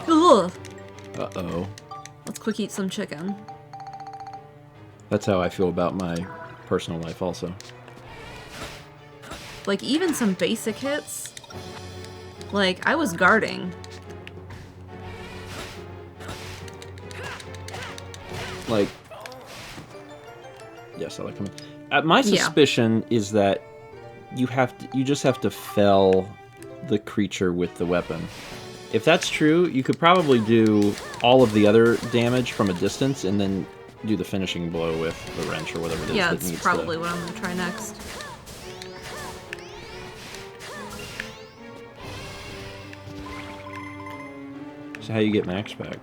Ugh. Uh-oh. Let's quick eat some chicken. That's how I feel about my personal life also. Like, even some basic hits. Like, I was guarding. Like... Yes, I like him. My suspicion is that you just have to fell the creature with the weapon. If that's true, you could probably do all of the other damage from a distance and then do the finishing blow with the wrench or whatever it is. Yeah, that that's needs probably what I'm gonna try next. So how you get max back?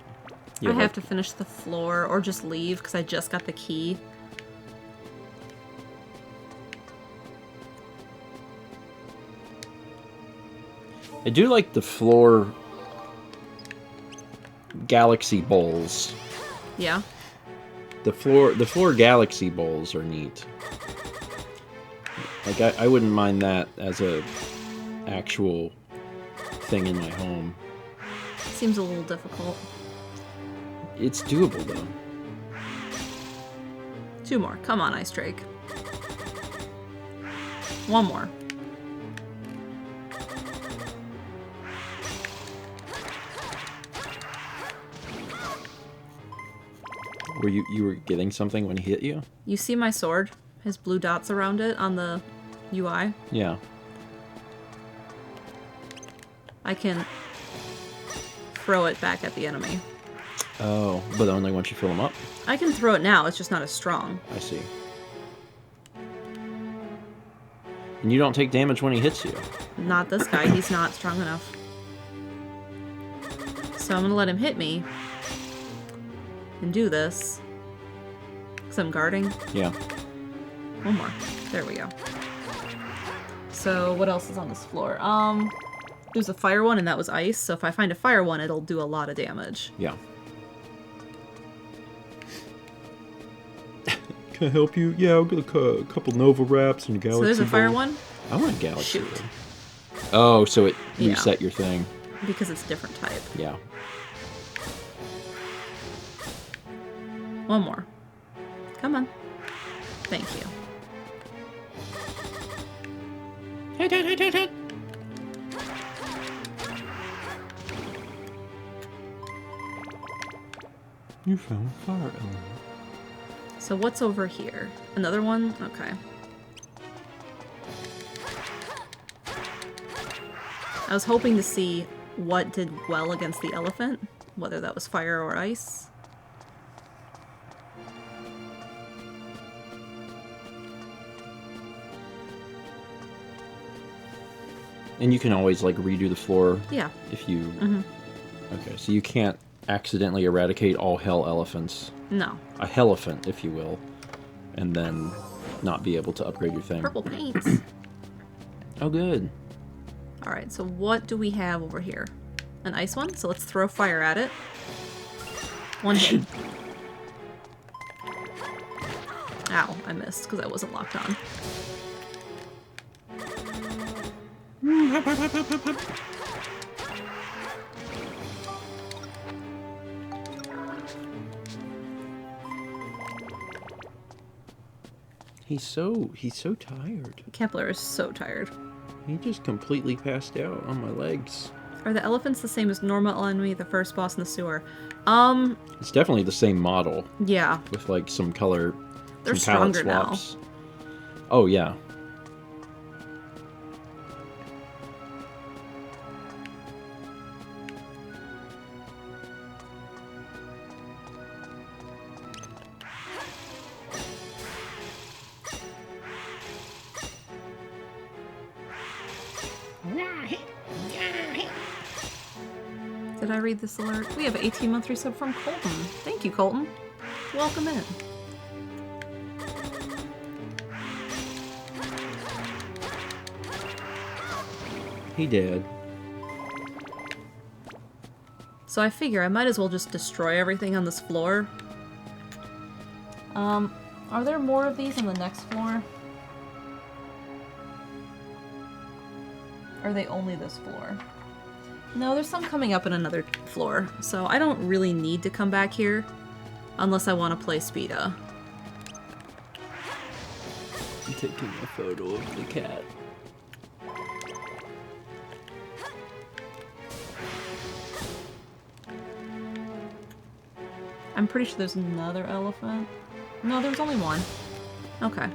I have to finish the floor or just leave because I just got the key. I do like the floor galaxy bowls. Yeah. The floor galaxy bowls are neat. Like I wouldn't mind that as a actual thing in my home. Seems a little difficult. It's doable though. 2 more. Come on, Ice Drake. 1 more. Were you were getting something when he hit you? You see my sword? Has blue dots around it on the UI? Yeah. I can throw it back at the enemy. Oh, but only once you fill them up? I can throw it now, it's just not as strong. I see. And you don't take damage when he hits you? Not this guy, he's not strong enough. So I'm gonna let him hit me. And do this. Because I'm guarding. Yeah. 1 more. There we go. So what else is on this floor? There's a fire one and that was ice, so if I find a fire one, it'll do a lot of damage. Yeah. Can I help you? Yeah, I'll get a couple Nova Wraps and Galaxy So there's a fire Bowl. one? I want a Galaxy Shoot. Bowl. Oh, so it Yeah. reset your thing. Because it's different type. Yeah. 1 more. Come on. Thank you. You found fire element. So what's over here? Another one? Okay. I was hoping to see what did well against the elephant, whether that was fire or ice. And you can always like redo the floor. Yeah. If you. Mm-hmm. Okay, so you can't accidentally eradicate all hell elephants. No. A hellephant, if you will, and then not be able to upgrade your thing. Purple paint. Oh, good. Alright, so what do we have over here? An ice one? So let's throw fire at it. 1 hit. Ow, I missed because I wasn't locked on. He's so tired. Kepler is so tired. He just completely passed out on my legs. Are the elephants the same as normal enemy, the first boss in the sewer? It's definitely the same model Yeah. with like some color, They're some palette stronger now. swaps. Oh yeah. Did I read this alert? We have an 18-month resub from Colton. Thank you, Colton. Welcome in. He did. So I figure I might as well just destroy everything on this floor. Are there more of these on the next floor? Or are they only this floor? No, there's some coming up in another floor, so I don't really need to come back here unless I want to play Speeda. I'm taking a photo of the cat. I'm pretty sure there's another elephant. No, there's only one. Okay.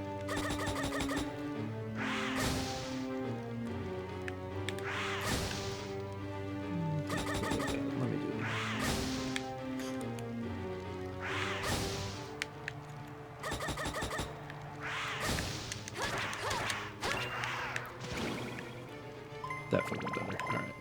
Let me do it. That photo better. All right.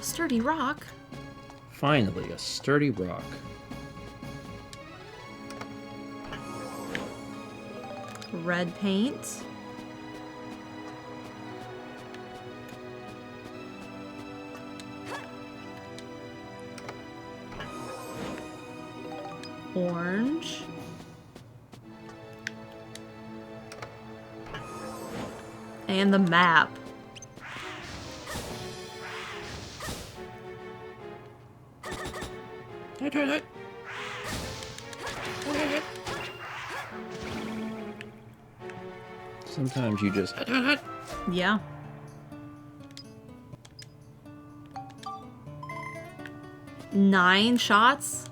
Sturdy rock. Finally, a sturdy rock. Red paint. Orange. And the map. Sometimes you just... Yeah. Nine shots?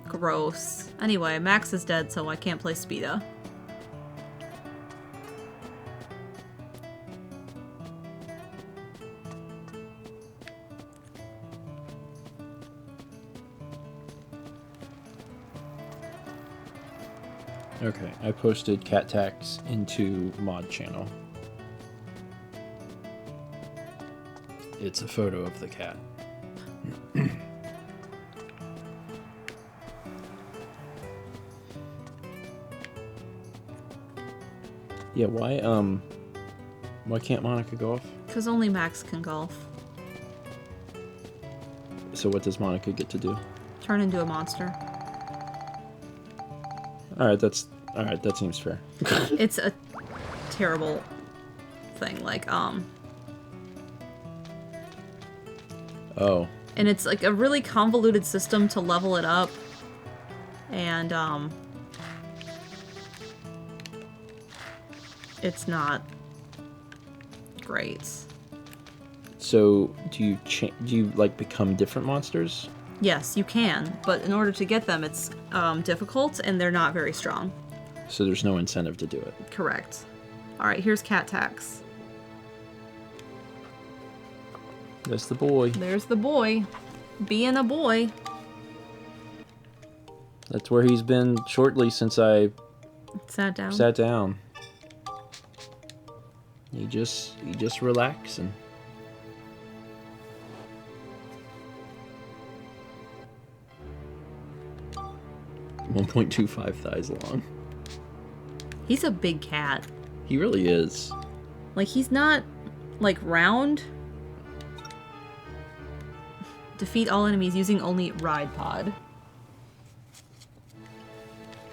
Gross. Anyway, Max is dead, so I can't play Speeda. Okay, I posted cat tax into mod channel. It's a photo of the cat. Yeah, why can't Monica go off? Because only Max can golf. So what does Monica get to do? Turn into a monster. Alright, that seems fair. It's a terrible thing, like, Oh. and it's like a really convoluted system to level it up. And, it's not great. So, do you like become different monsters? Yes, you can, but in order to get them, it's difficult, and they're not very strong. So there's no incentive to do it. Correct. Alright, here's cat tax. That's the boy. There's the boy. Being a boy. That's where he's been shortly since I Sat down. sat down. He just relaxing. .25 thighs long. He's a big cat. He really is. Like, he's not, like, round. Defeat all enemies using only Ride Pod.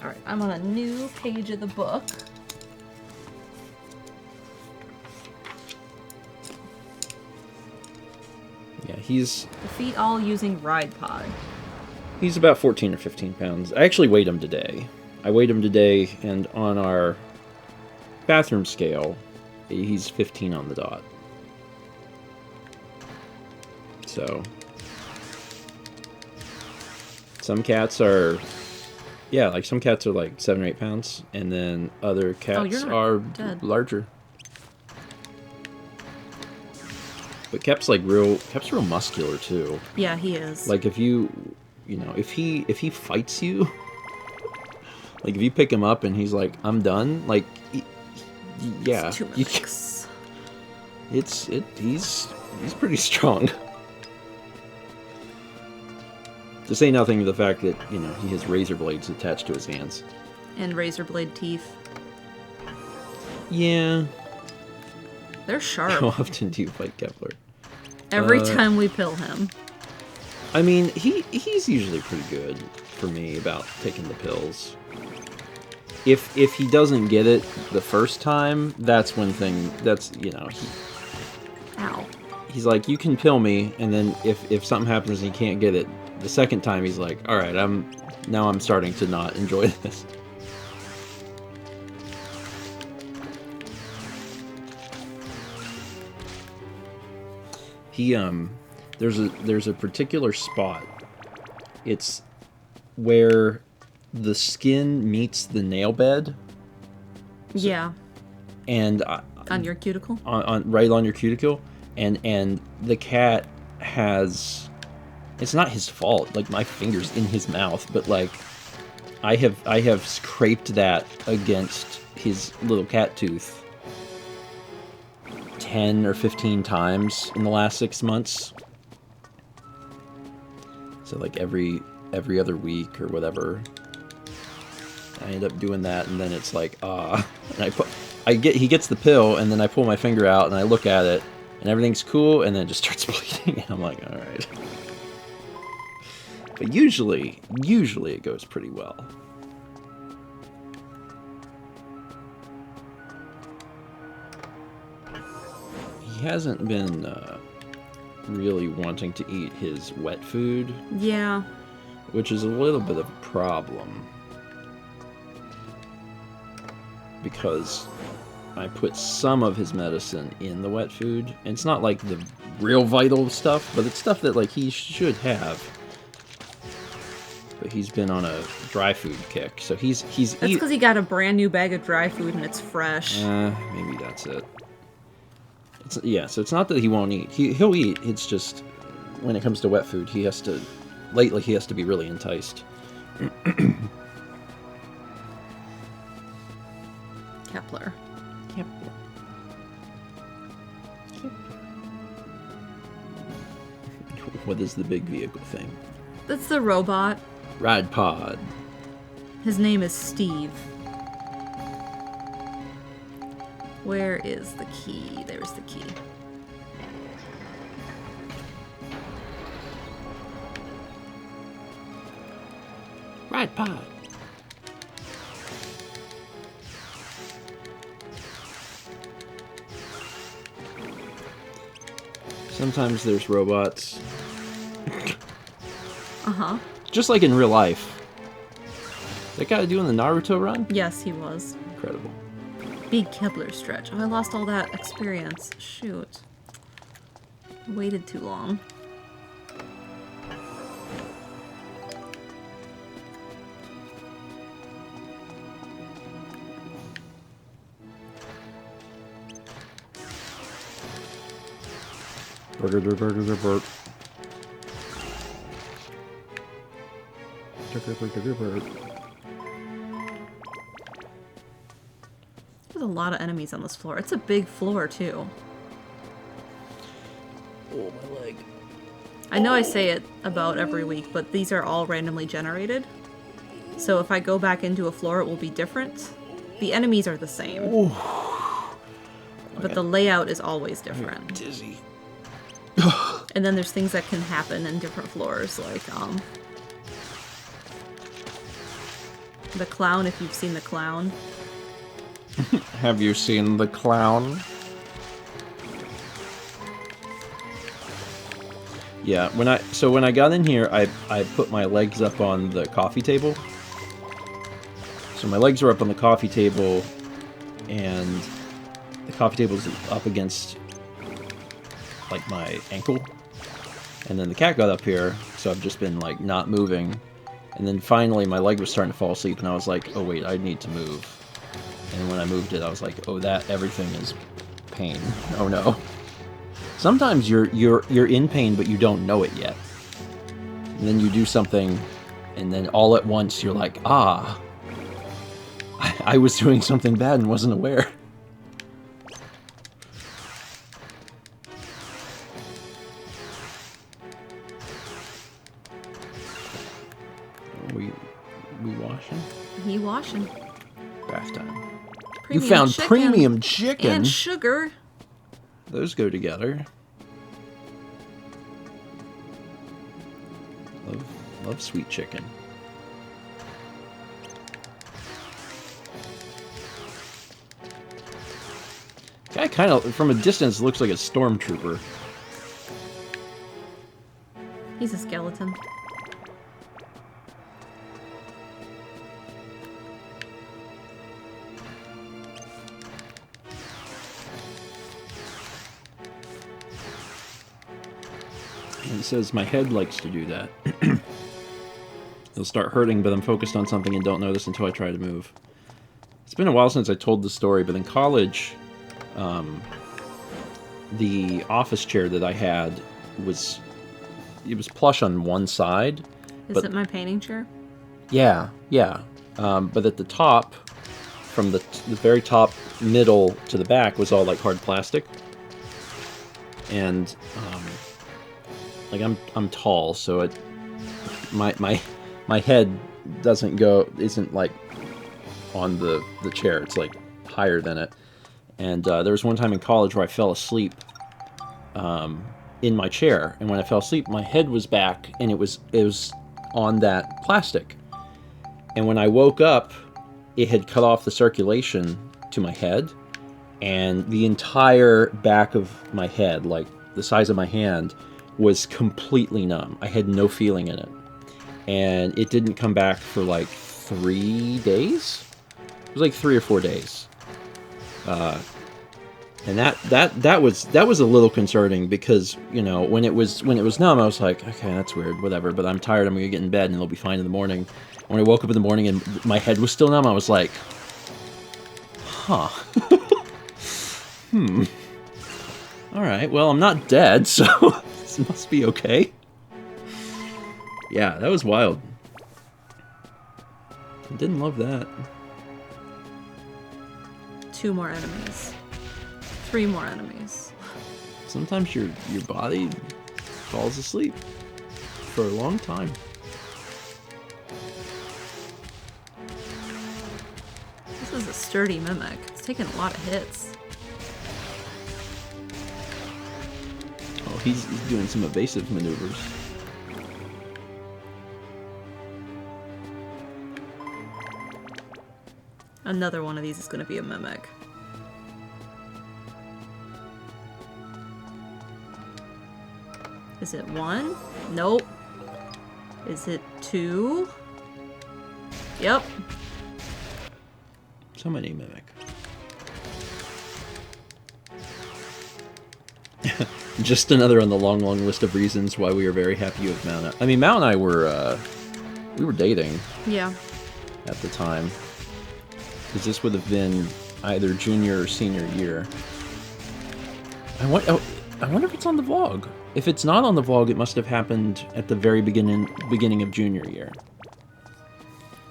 Alright, I'm on a new page of the book. he's Defeat all using Ride Pod. he's about 14 or 15 pounds. I actually weighed him today. I weighed him today, and on our bathroom scale, he's 15 on the dot. So, some cats are, yeah, like some cats are like 7 or 8 pounds, and then other cats are larger. But Kep's like Kep's real muscular too. Yeah, he is. Like if if he fights you, like if you pick him up and he's like, I'm done, like, yeah, he's pretty strong. To say nothing of the fact that, he has razor blades attached to his hands. And razor blade teeth. Yeah. They're sharp. How often do you fight Kepler? Every time we pill him. I mean, he's usually pretty good for me about taking the pills. If he doesn't get it the first time, that's when Ow. He's like, you can pill me, and then if something happens and he can't get it the second time, he's like, all right, I'm starting to not enjoy this. He there's a particular spot. It's where the skin meets the nail bed. Yeah. And on your cuticle? On right on your cuticle, and the cat has. It's not his fault. Like my finger's in his mouth, but like I have scraped that against his little cat tooth 10 or 15 times in the last 6 months. So like every other week or whatever, I end up doing that, and then it's like and he gets the pill, and then I pull my finger out and I look at it, and everything's cool, and then it just starts bleeding, and I'm like, all right. But usually it goes pretty well. He hasn't been really wanting to eat his wet food. Yeah. Which is a little bit of a problem. Because I put some of his medicine in the wet food. And it's not like the real vital stuff, but it's stuff that like he should have. But he's been on a dry food kick, so he's That's because he got a brand new bag of dry food and it's fresh. Maybe that's it. So it's not that he won't eat. He'll eat. It's just when it comes to wet food, he has to be really enticed. Kepler. What is the big vehicle thing? That's the robot. Ride Pod. His name is Steve. Where is the key? There's the key. Ride Pod. Sometimes there's robots. Uh-huh. Just like in real life. That guy doing the Naruto run? Yes, he was. Incredible. Big Kepler stretch. Oh, I lost all that experience. Shoot. I waited too long. Burger. There's a lot of enemies on this floor. It's a big floor, too. Oh, my leg. I know I say it about every week, but these are all randomly generated. So if I go back into a floor, it will be different. The enemies are the same. Ooh. But the layout is always different. I'm dizzy. And then there's things that can happen in different floors, like, the clown, if you've seen the clown. Have you seen the clown? Yeah, when I got in here, I put my legs up on the coffee table. So my legs are up on the coffee table, and the coffee table's up against like my ankle. And then the cat got up here, so I've just been like not moving. And then finally my leg was starting to fall asleep, and I was like, oh wait, I need to move. And when I moved it, I was like, oh, that everything is pain. Oh no. Sometimes you're in pain, but you don't know it yet. And then you do something, and then all at once you're like, ah, I was doing something bad and wasn't aware. We washing? He washing. Bath time. Premium You found chicken premium chicken. and sugar. Those go together. Love sweet chicken. Guy kind of, from a distance, looks like a stormtrooper. He's a skeleton. And it says, my head likes to do that. It'll start hurting, but I'm focused on something and don't notice until I try to move. It's been a while since I told the story, but in college, the office chair that I had was plush on one side. Is it my painting chair? Yeah. But at the top, from the very top, middle to the back, was all like hard plastic. And like I'm tall, so my head isn't like on the chair. It's like higher than it. And there was one time in college where I fell asleep in my chair, and when I fell asleep, my head was back, and it was on that plastic. And when I woke up, it had cut off the circulation to my head, and the entire back of my head, like the size of my hand, was completely numb. I had no feeling in it. And it didn't come back for like 3 days? It was like 3 or 4 days. And that was a little concerning because, you know, when it was numb, I was like, okay, that's weird, whatever, but I'm tired, I'm gonna get in bed and it'll be fine in the morning. When I woke up in the morning and my head was still numb, I was like, huh. Alright, well, I'm not dead, so this must be okay. Yeah, that was wild. I didn't love that. 2 more enemies. 3 more enemies. Sometimes your body falls asleep for a long time. This is a sturdy mimic. It's taking a lot of hits. Oh, he's doing some evasive maneuvers. Another one of these is going to be a mimic. Is it 1? Nope. Is it 2? Yep. So many mimic. Just another on the long, long list of reasons why we are very happy with Mount. I mean, Mount and I were dating. Yeah. At the time. Because this would have been either junior or senior year. I wonder if it's on the vlog. If it's not on the vlog, it must have happened at the very beginning of junior year.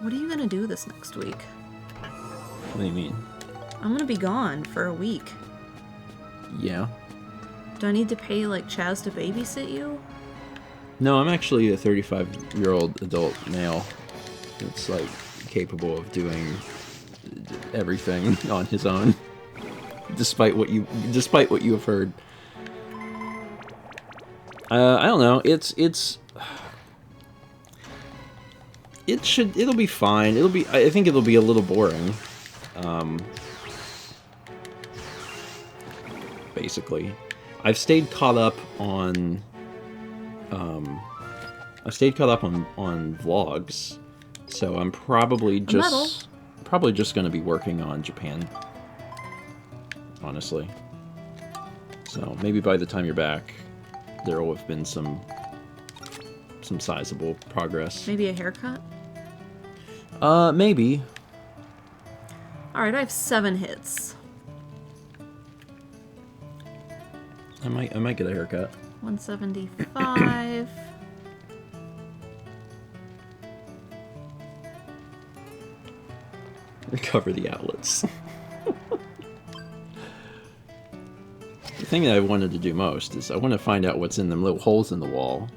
What are you gonna do this next week? What do you mean? I'm gonna be gone for a week. Yeah. Do I need to pay, like, Chaz to babysit you? No, I'm actually a 35-year-old adult male that's, like, capable of doing everything on his own, despite what you have heard. I don't know. It'll be fine. I think it'll be a little boring. Basically, I've stayed caught up on I stayed caught up on vlogs, so I'm probably just going to be working on Japan. Honestly. So maybe by the time you're back, there will have been some sizable progress. Maybe a haircut? Maybe. Alright, I have 7 hits. I might get a haircut. 175. Recover the outlets. The thing that I wanted to do most is I want to find out what's in them little holes in the wall.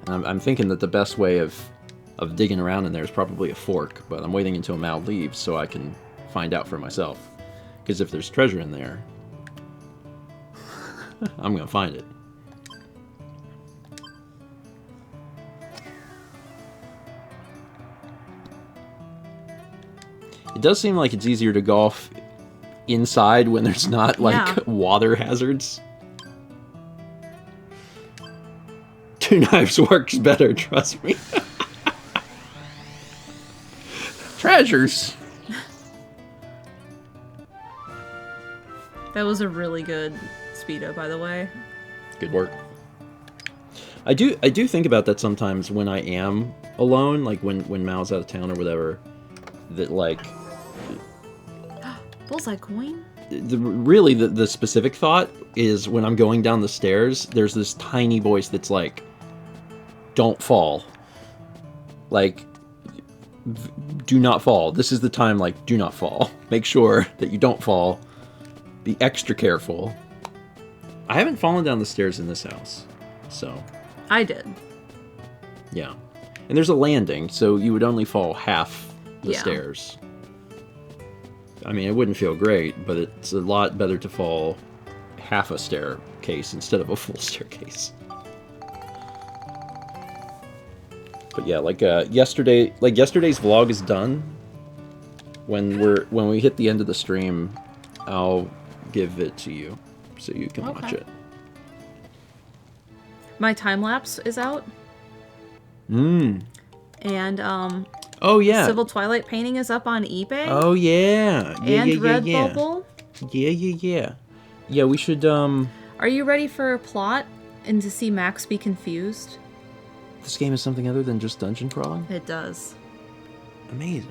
And I'm thinking that the best way of digging around in there is probably a fork, but I'm waiting until Mal leaves so I can find out for myself. Because if there's treasure in there, I'm going to find it. It does seem like it's easier to golf inside when there's not, like, water hazards. 2 knives works better, trust me. Treasures! That was a really good speedo, by the way. Good work. I do think about that sometimes when I am alone, like when Mal's out of town or whatever, that, like... Bullseye coin? Really, the specific thought is when I'm going down the stairs, there's this tiny voice that's like, don't fall. Like, do not fall. This is the time, like, do not fall. Make sure that you don't fall. Be extra careful. I haven't fallen down the stairs in this house, so... I did. Yeah. And there's a landing, so you would only fall half the stairs. I mean, it wouldn't feel great, but it's a lot better to fall half a staircase instead of a full staircase. But yeah, like yesterday's vlog is done. When we hit the end of the stream, I'll give it to you so you can watch it. My time lapse is out. And oh yeah, Civil Twilight painting is up on eBay. Oh yeah, and Redbubble. Yeah, we should Are you ready for a plot and to see Max be confused? This game is something other than just dungeon crawling? It does. Amazing.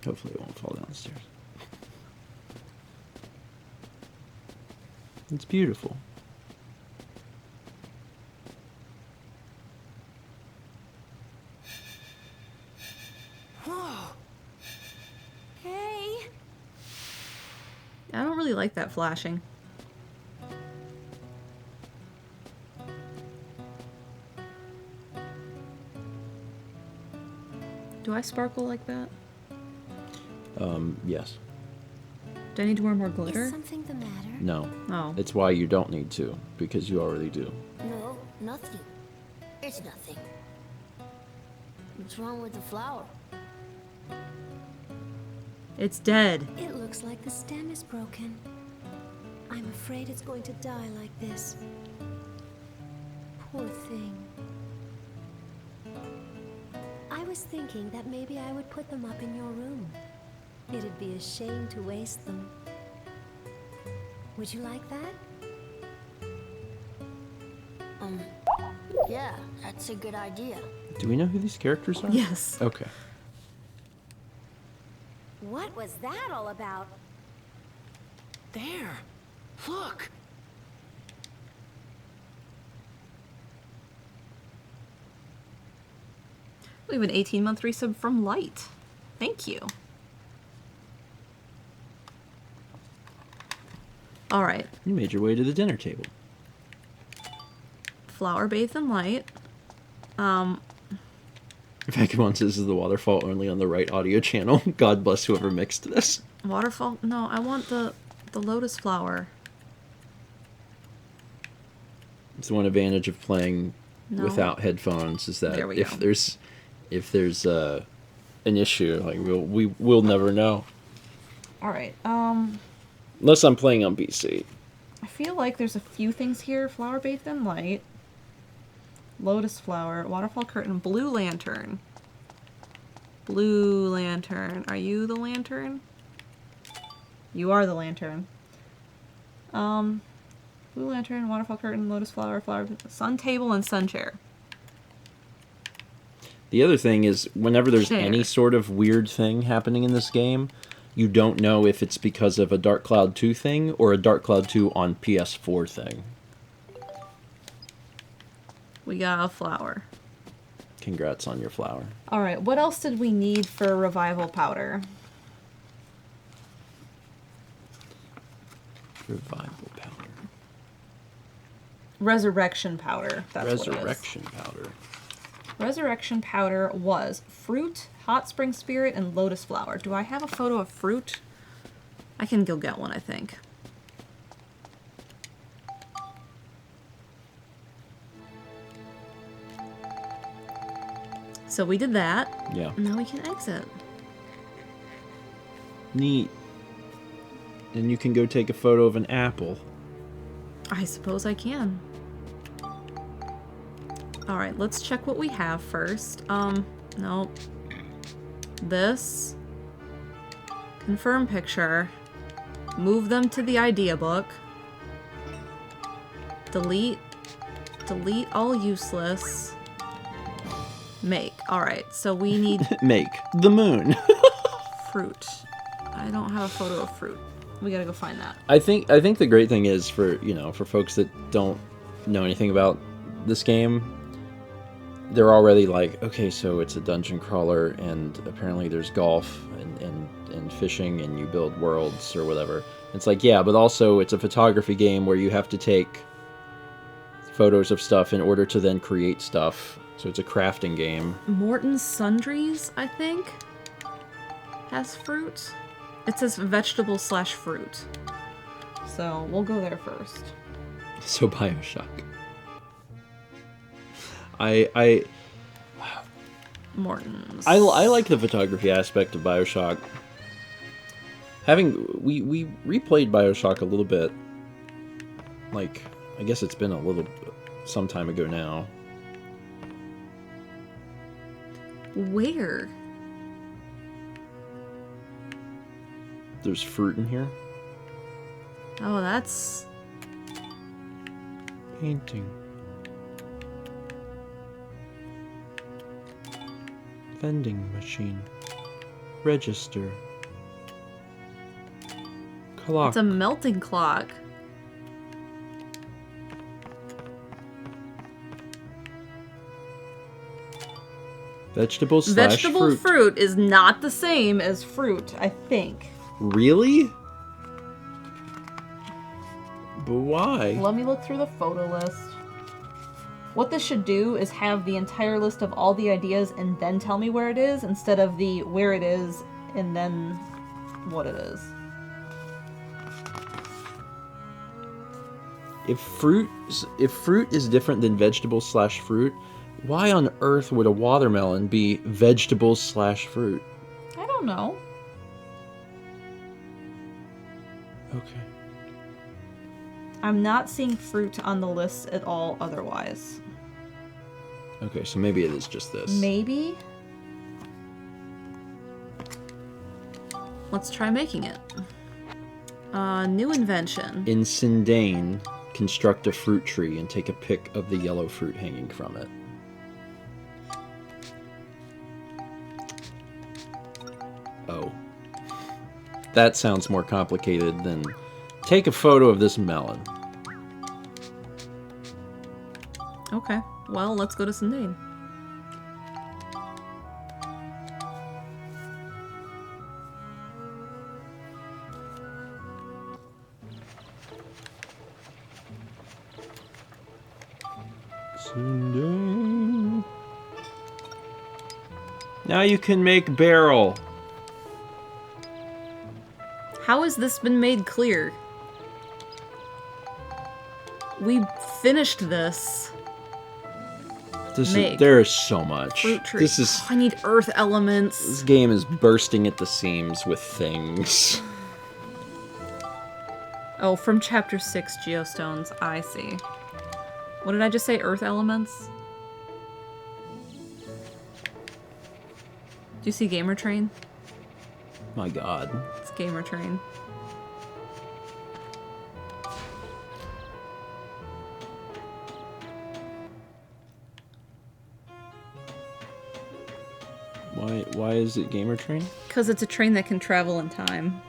Hopefully it won't fall down the stairs. It's beautiful. Whoa. Hey. I don't really like that flashing. Do I sparkle like that? Yes. Do I need to wear more glitter? Is something the matter? No. Oh. It's why you don't need to, because you already do. No, nothing. It's nothing. What's wrong with the flower? It's dead. It looks like the stem is broken. I'm afraid it's going to die like this. Poor thing. I was thinking that maybe I would put them up in your room. It'd be a shame to waste them. Would you like that? Yeah, that's a good idea. Do we know who these characters are? Yes. Okay. What was that all about? There! Look! We have an 18-month resub from Light. Thank you. All right. You made your way to the dinner table. Flower bathed in light. Vagabond says, is the waterfall only on the right audio channel? God bless whoever mixed this. Waterfall? No, I want the lotus flower. It's one advantage of playing No. without headphones is that There we if go. there's an issue, like we'll never know. Alright, Unless I'm playing on PC. I feel like there's a few things here. Flower bathed in light. Lotus flower. Waterfall curtain. Blue lantern. Blue lantern. Are you the lantern? You are the lantern. Blue lantern, waterfall curtain, lotus flower, sun table, and sun chair. The other thing is, whenever there's Chair. any sort of weird thing happening in this game, you don't know if it's because of a Dark Cloud 2 thing or a Dark Cloud 2 on PS4 thing. We got a flower. Congrats on your flower. Alright, what else did we need for revival powder? Revival powder. Resurrection powder. That's what it is. Resurrection powder. Resurrection powder was fruit, hot spring spirit, and lotus flower. Do I have a photo of fruit? I can go get one, I think. So we did that. Yeah. Now we can exit. Neat. And you can go take a photo of an apple. I suppose I can. Alright, let's check what we have first. Nope. This. Confirm picture. Move them to the idea book. Delete. Delete all useless. Make. Alright, so we need Make the moon. fruit. I don't have a photo of fruit. We gotta go find that. I think the great thing is for folks that don't know anything about this game, they're already like, okay, so it's a dungeon crawler and apparently there's golf and fishing and you build worlds or whatever. It's like, yeah, but also it's a photography game where you have to take photos of stuff in order to then create stuff. So it's a crafting game. Morton's Sundries, I think, has fruit. It says vegetable/fruit. So we'll go there first. So BioShock. I Morton's. I like the photography aspect of BioShock. We replayed BioShock a little bit. Like, I guess it's been some time ago now. Where? There's fruit in here. Oh, that's... Painting. Vending machine. Register. Clock. It's a melting clock. Vegetable / Vegetable fruit. fruit is not the same as fruit, I think. Really? But why? Let me look through the photo list. What this should do is have the entire list of all the ideas and then tell me where it is, instead of the where it is and then what it is. If fruit is different than vegetable / fruit, why on earth would a watermelon be vegetable / fruit? I don't know. Okay. I'm not seeing fruit on the list at all otherwise. Okay, so maybe it is just this. Maybe? Let's try making it. New invention. In Sindane, construct a fruit tree and take a pic of the yellow fruit hanging from it. Oh. That sounds more complicated than take a photo of this melon. Okay, well, let's go to Sindane. Sindane. Now you can make barrel. How has this been made clear? We finished this. There is so much. Fruit tree. This I need earth elements. game is bursting at the seams with things. Oh, from chapter 6, geostones. I see. What did I just say? Earth elements? Do you see Gamer Train? My God. It's Gamer Train. Why is it Gamer Train? Because it's a train that can travel in time.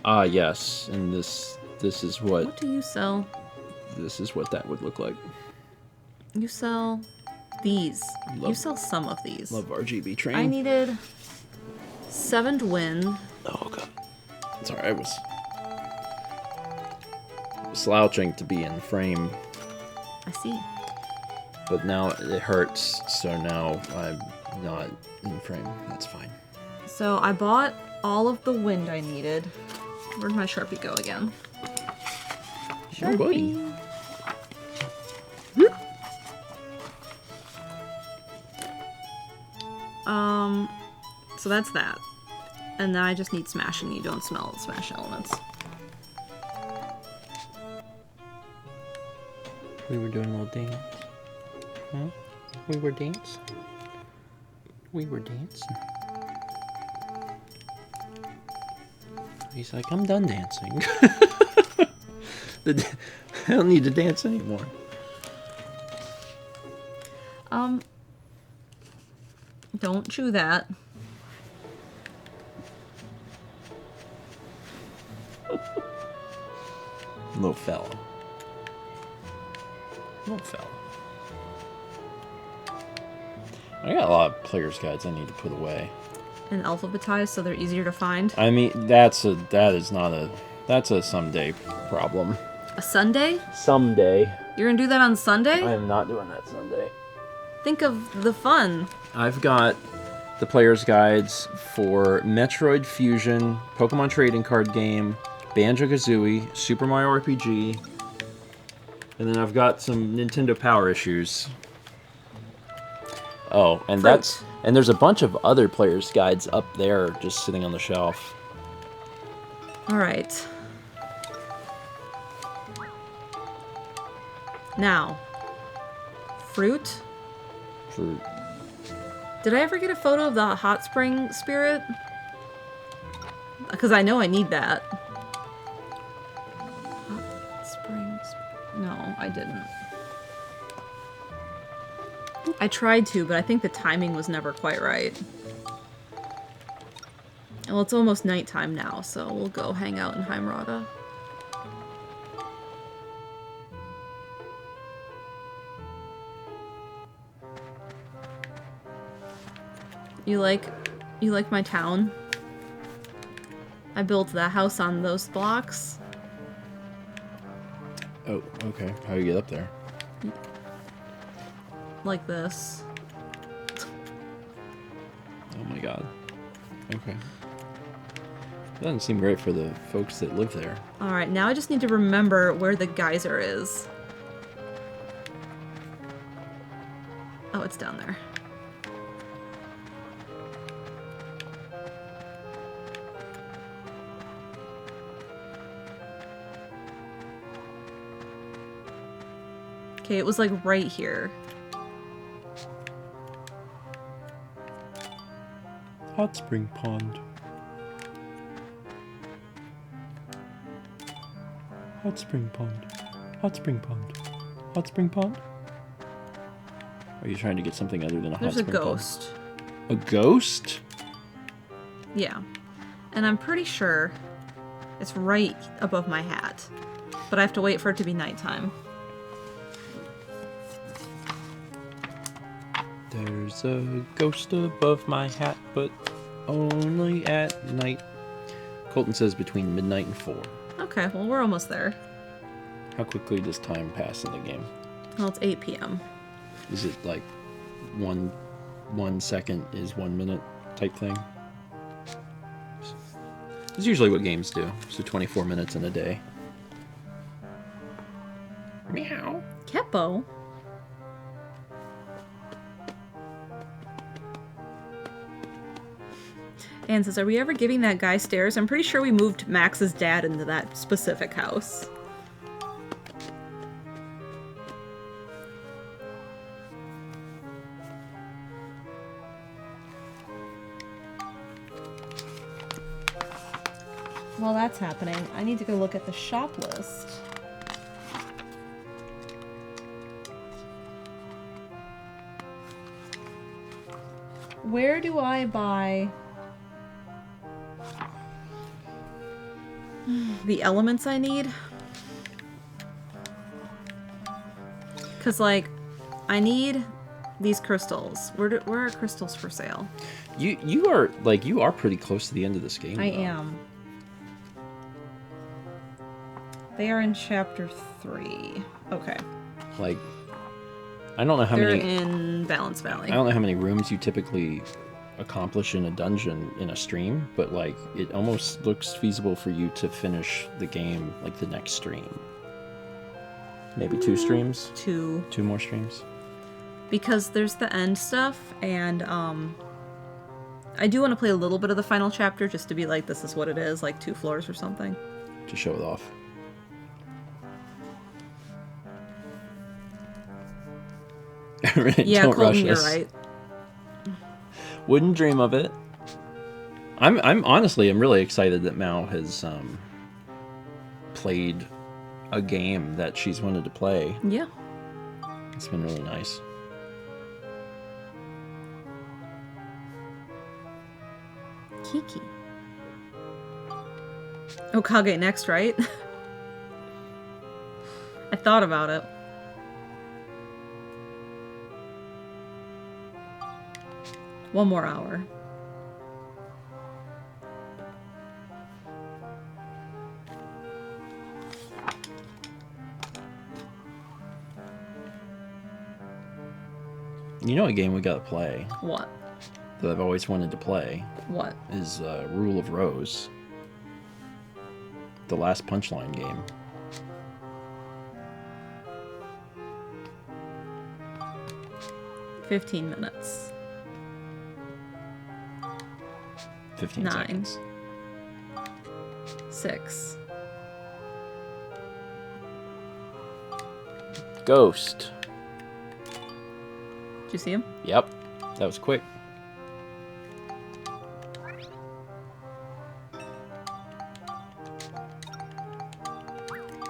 Ah, yes. And this is What what do you sell? this is what that would look like. You sell these. You Love- sell some of these. Love RGB Train. I needed 7 to win. Oh God. Sorry, I was slouching to be in frame, I see. but now it hurts, so now I'm not in frame. That's fine. So I bought all of the wind I needed. Where'd my Sharpie go again? Sure, buddy. So that's that. And then I just need smash, and you don't smell smash elements. We were doing a little dance. Huh? We were dancing. We were dancing. He's like, I'm done dancing. I don't need to dance anymore. Don't chew that. Little fella. Little fella. I got a lot of player's guides I need to put away. And alphabetized so they're easier to find. I mean, that's a someday problem. A Sunday? Someday. You're gonna do that on Sunday? I am not doing that Sunday. Think of the fun. I've got the player's guides for Metroid Fusion, Pokemon Trading Card Game, Banjo-Kazooie, Super Mario RPG, and then I've got some Nintendo Power issues. Oh, and Fruit. there's a bunch of other player's guides up there just sitting on the shelf. Alright. Now. Fruit? For Did I ever get a photo of the hot spring spirit? Because I know I need that. Hot springs. No, I didn't. I tried to, but I think the timing was never quite right. Well, it's almost nighttime now, so we'll go hang out in Heimrada. You like my town? I built that house on those blocks. Oh, okay. How do you get up there? Like this. Oh my God. Okay. Doesn't seem great for the folks that live there. Alright, now I just need to remember where the geyser is. Oh, it's down there. Okay, it was like right here. Hot Spring Pond. Hot Spring Pond. Hot Spring Pond. Hot Spring Pond. Are you trying to get something other than a hot There's a spring pond? ghost. A ghost? Yeah. And I'm pretty sure it's right above my hat. But I have to wait for it to be nighttime. There's a ghost above my hat, but only at night. Colton says between midnight and 4. Okay, well, we're almost there. How quickly does time pass in the game? Well, it's 8 p.m. Is it like 1 second is 1 minute type thing? It's usually what games do. So 24 minutes in a day. Meow. Keppo? Anne says, are we ever giving that guy stairs? I'm pretty sure we moved Max's dad into that specific house. While that's happening, I need to go look at the shop list. Where do I buy the elements I need? Because, like, I need these crystals. Where are crystals for sale? You are pretty close to the end of this game. I though. am. They are in chapter 3. Okay. Like, I don't know how They're many. in Balance Valley. I don't know how many rooms you typically accomplish in a dungeon in a stream, but like it almost looks feasible for you to finish the game like the next stream. Maybe 2 streams? 2. 2 more streams? Because there's the end stuff, and I do want to play a little bit of the final chapter just to be like, this is what it is, like 2 floors or something. To show it off. Yeah, Don't Colton, rush you're us. right. Wouldn't dream of it. I'm honestly, I'm really excited that Mao has played a game that she's wanted to play. Yeah. It's been really nice. Kiki. Okage next, right? I thought about it. One more hour. You know a game we gotta play What? that I've always wanted to play What? is Rule of Rose. The last Punchline game. "15 minutes. 15 9. seconds. 6. Ghost. Did you see him? Yep. That was quick.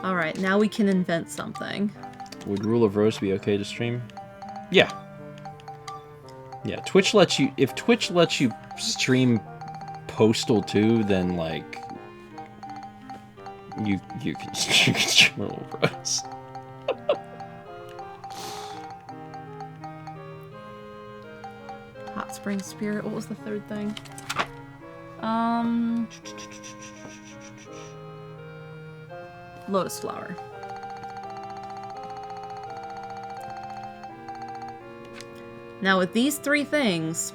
Alright, now we can invent something. Would Rule of Rose be okay to stream? Yeah. Yeah, Twitch lets you... If Twitch lets you stream Postal 2, then, like... You can stream Rule of Rose. Hot Spring Spirit. What was the third thing? Lotus Flower. Now with these 3 things,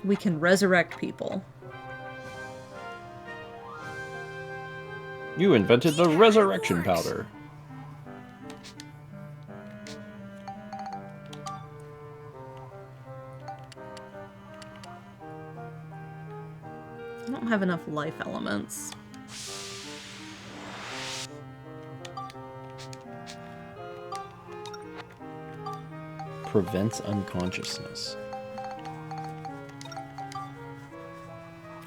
we can resurrect people. You invented the resurrection powder. I don't have enough life elements. Prevents unconsciousness.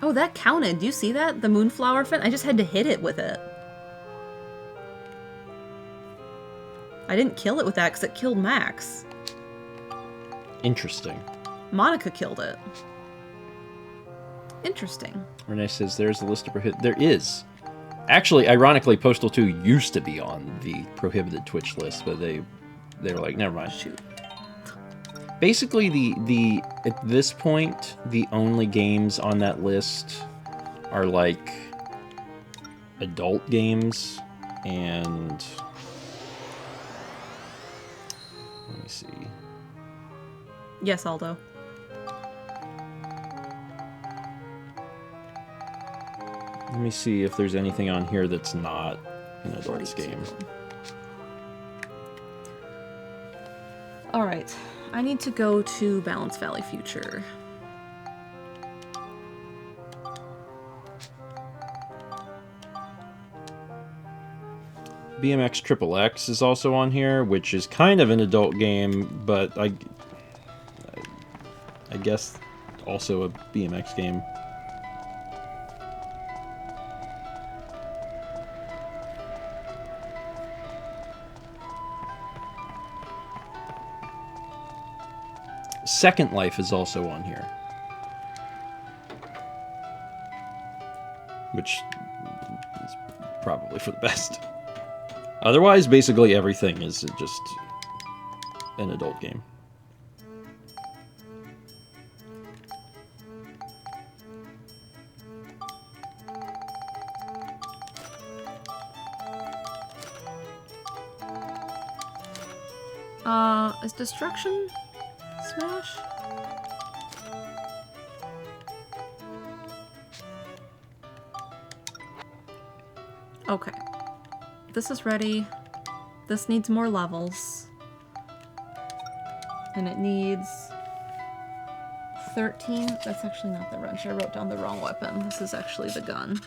Oh, that counted. Do you see that? The Moonflower fin? I just had to hit it with it. I didn't kill it with that because it killed Max. Interesting. Monica killed it. Interesting. Renee says there's a list of prohibited... There is. Actually, ironically, Postal 2 used to be on the prohibited Twitch list, but they were like, never mind. Shoot. Basically, the at this point, the only games on that list are like adult games and let me see. Yes, Aldo. Let me see if there's anything on here that's not an adult's game. Alright. I need to go to Balance Valley Future. BMX Triple X is also on here, which is kind of an adult game, but I guess also a BMX game. Second Life is also on here, which is probably for the best. Otherwise, basically everything is just an adult game. Is Destruction Smash? Okay. This is ready. This needs more levels. And it needs 13. That's actually not the wrench. I wrote down the wrong weapon. This is actually the gun.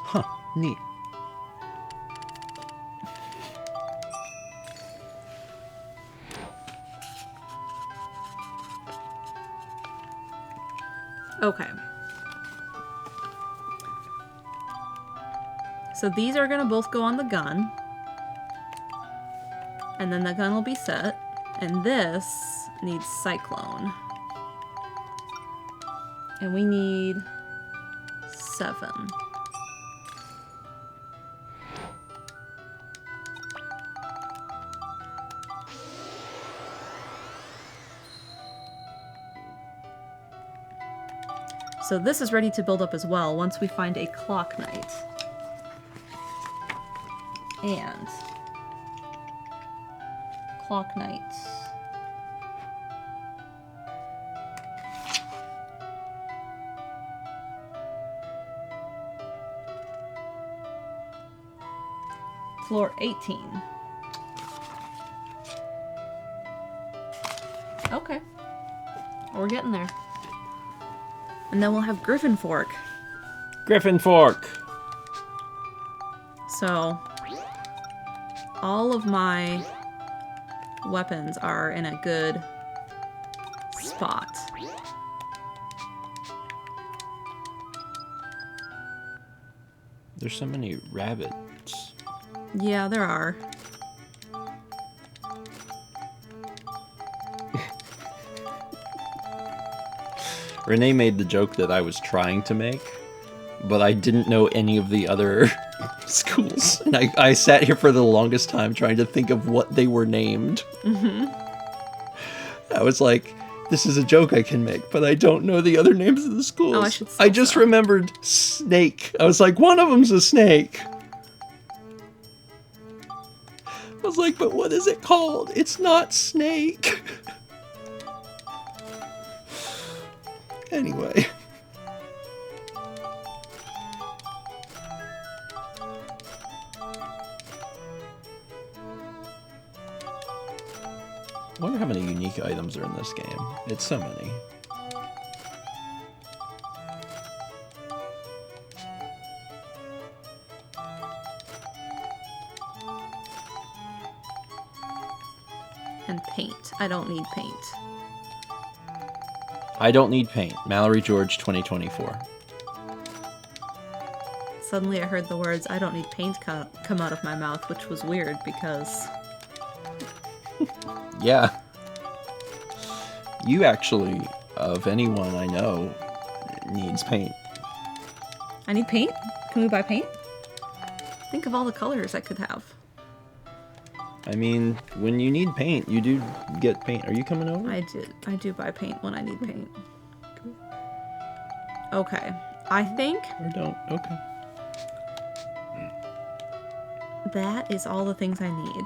Huh, neat. Okay. So these are gonna both go on the gun. And then the gun will be set. And this needs Cyclone. And we need 7. So this is ready to build up as well once we find a Clock Knight. And Clock Knight. Floor 18. Okay. We're getting there. And then we'll have Griffin Fork. Griffin Fork! So, all of my weapons are in a good spot. There's so many rabbits. Yeah, there are. Renee made the joke that I was trying to make, but I didn't know any of the other schools. And I sat here for the longest time trying to think of what they were named. Mm-hmm. I was like, this is a joke I can make, but I don't know the other names of the schools. Oh, I should I just remembered Snake. I was like, one of them's a snake. I was like, but what is it called? It's not Snake. Anyway. I wonder how many unique items are in this game. It's so many. And paint. I don't need paint. I don't need paint. Mallory George 2024. Suddenly I heard the words, I don't need paint come out of my mouth, which was weird because... Yeah. You actually, of anyone I know, needs paint. I need paint? Can we buy paint? Think of all the colors I could have. I mean, when you need paint, you do get paint. Are you coming over? I do buy paint when I need paint. Okay. I think Or don't. Okay. that is all the things I need.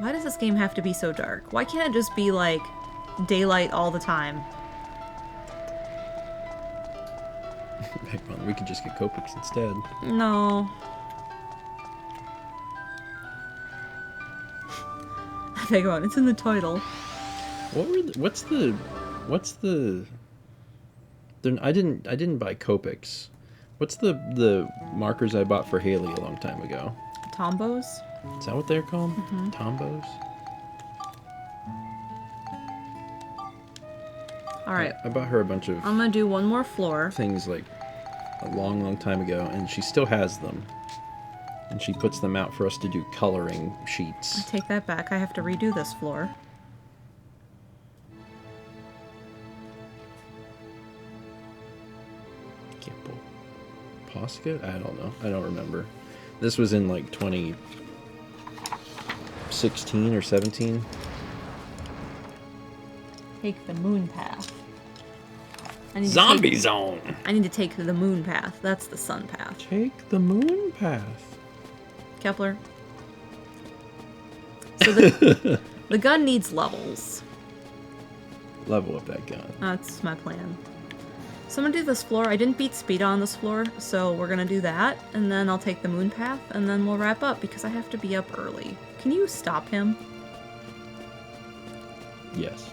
Why does this game have to be so dark? Why can't it just be, like, daylight all the time? We could just get Copics instead. No. Hang on, it's in the title. What's the I didn't buy Copics. What's the markers I bought for Haley a long time ago? Tombos? Is that what they're called? Tombos? Alright. I bought her a bunch of I'm gonna do one more floor. things like a long time ago, and she still has them. And she puts them out for us to do coloring sheets. I take that back. I have to redo this floor. Posca? I don't know. I don't remember. This was in like 2016 or 17. Take the moon path. Zombie zone! I need to take the moon path. That's the sun path. Take the moon path. Kepler. So the gun needs levels. Level up that gun. That's my plan. So I'm gonna do this floor. I didn't beat speed on this floor, so we're gonna do that, and then I'll take the moon path, and then we'll wrap up because I have to be up early. Can you stop him? Yes.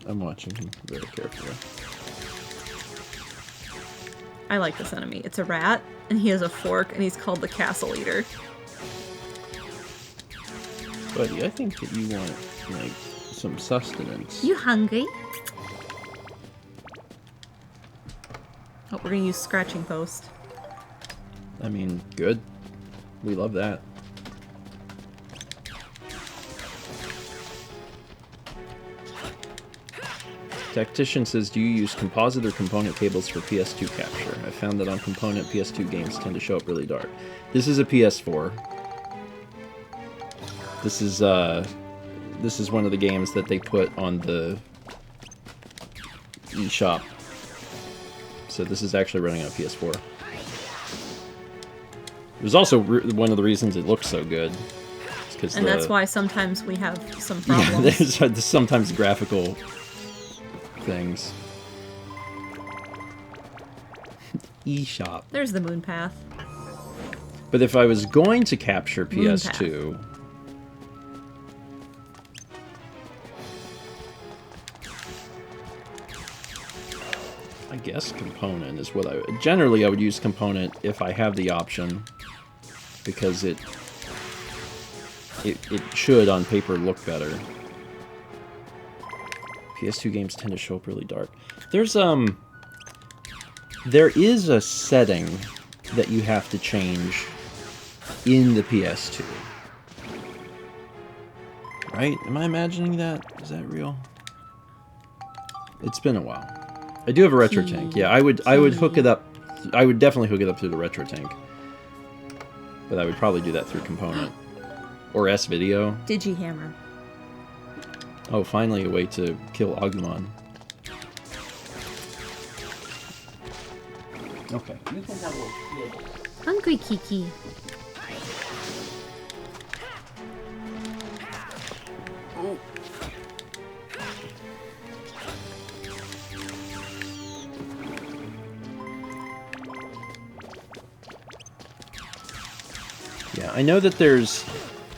I'm watching him very carefully. I like this enemy. It's a rat, and he has a fork, and he's called the Castle Eater. Buddy, I think that you want, like, some sustenance. You hungry? Oh, we're gonna use scratching post. I mean, good. We love that. Tactician says, do you use composite or component cables for PS2 capture? I found that on component, PS2 games tend to show up really dark. This is a PS4. This is one of the games that they put on the eShop. So this is actually running on PS4. It was also one of the reasons it looks so good. And that's why sometimes we have some Yeah, problems. there's sometimes graphical things. eShop. There's the moon path. But if I was going to capture Moon PS2... I guess component is what I would... Generally, I would use component if I have the option. Because it should, on paper, look better. PS2 games tend to show up really dark. There is a setting that you have to change in the PS2. Right? Am I imagining that? Is that real? It's been a while. I do have a retro tank. Yeah, I would hook it up. I would definitely hook it up through the retro tank. But I would probably do that through component. Or S-Video. Digihammer. Oh, finally a way to kill Agumon. Okay. Hungry Kiki. Yeah, I know that there's...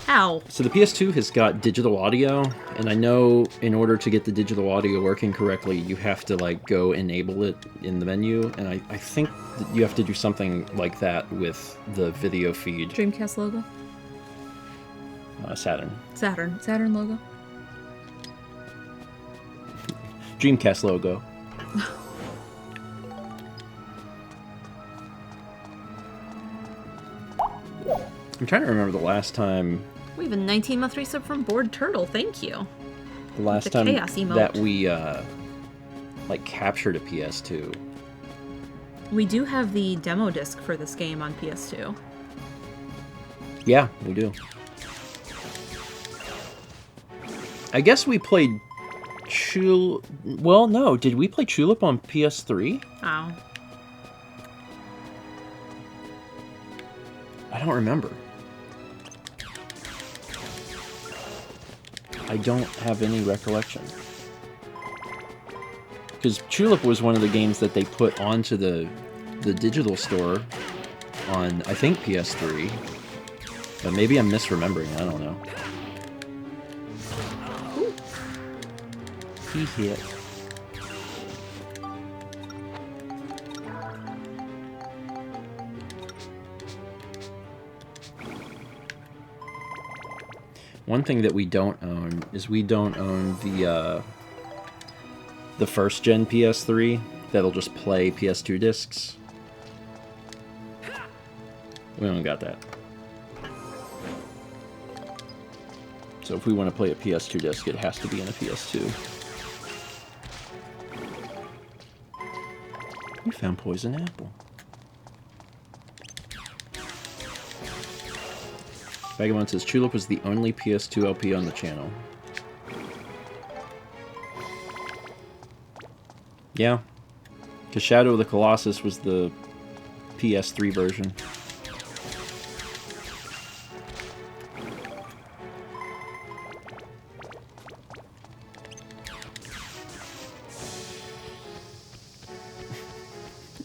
Ow. So the PS2 has got digital audio, and I know in order to get the digital audio working correctly, you have to, like, go enable it in the menu, and I think that you have to do something like that with the video feed. Dreamcast logo? Saturn. Saturn logo? Dreamcast logo. I'm trying to remember the last time... We have a 19-month resub from Bored Turtle. Thank you. The last The time chaos emote. that we, like, captured a PS2. We do have the demo disc for this game on PS2. Yeah, we do. I guess we played Well, no. Did we play Tulip on PS3? Ow. I don't remember. I don't have any recollection. Because Tulip was one of the games that they put onto the digital store on, I think, PS3. But maybe I'm misremembering, I don't know. He hit. One thing that we don't own is we don't own the first gen PS3 that'll just play PS2 discs. We don't got that. So if we want to play a PS2 disc, it has to be in a PS2. We found poison apple. Vagabond says Tulip was the only PS2 LP on the channel. Yeah, because Shadow of the Colossus was the PS3 version.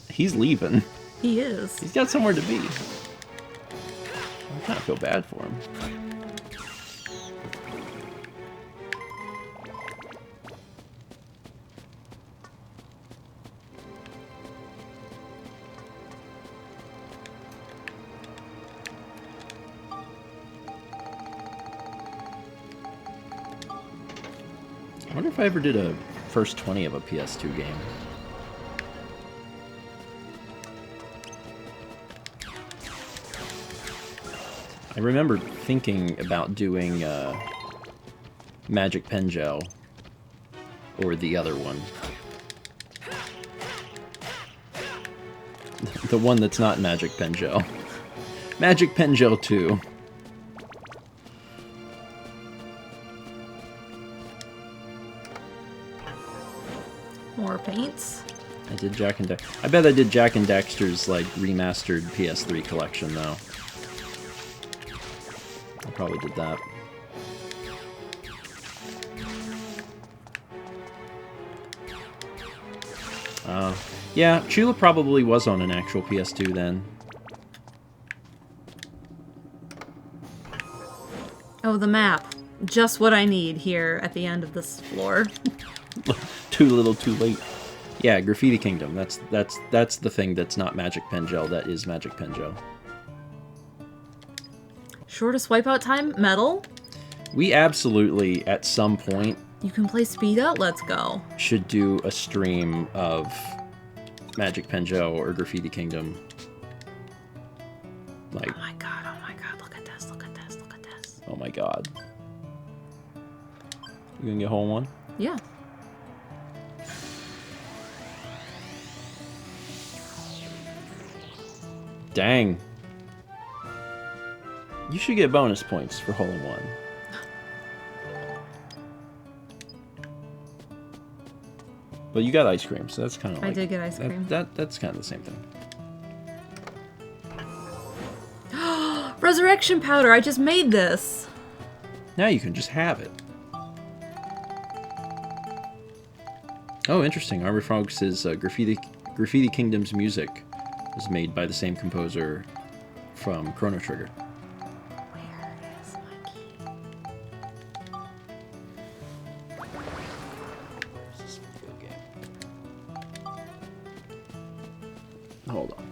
He's leaving. He is. He's got somewhere to be. I kind of feel bad for him. I wonder if I ever did a first 20 of a PS2 game. I remember thinking about doing Magic Pen Gel, or the other one. The one that's not Magic Pen Gel. Magic Pen Gel 2. More paints. I did Jack and Dexter. I bet I did Jack and Dexter's like remastered PS3 collection though. I probably did that. Yeah, Chula probably was on an actual PS2 then. Oh, the map. Just what I need here at the end of this floor. Too little, too late. Yeah, Graffiti Kingdom. That's the thing that's not Magic Pen Gel. That is Magic Pen Gel. Shortest wipeout time? Metal? We absolutely, at some point, You can play Speeda? Let's go. should do a stream of Magic Pen Gel or Graffiti Kingdom. Like, Oh my god, look at this, look at this, look at this. oh my god. You gonna get hole in one? Yeah. Dang. You should get bonus points for hole in one. But you got ice cream, so that's kind of like... I did get ice cream. That's kind of the same thing. Resurrection powder, I just made this. Now you can just have it. Oh, interesting. Armor Frog says Graffiti Kingdom's music was made by the same composer from Chrono Trigger. Where is my key? This video game. Hold on.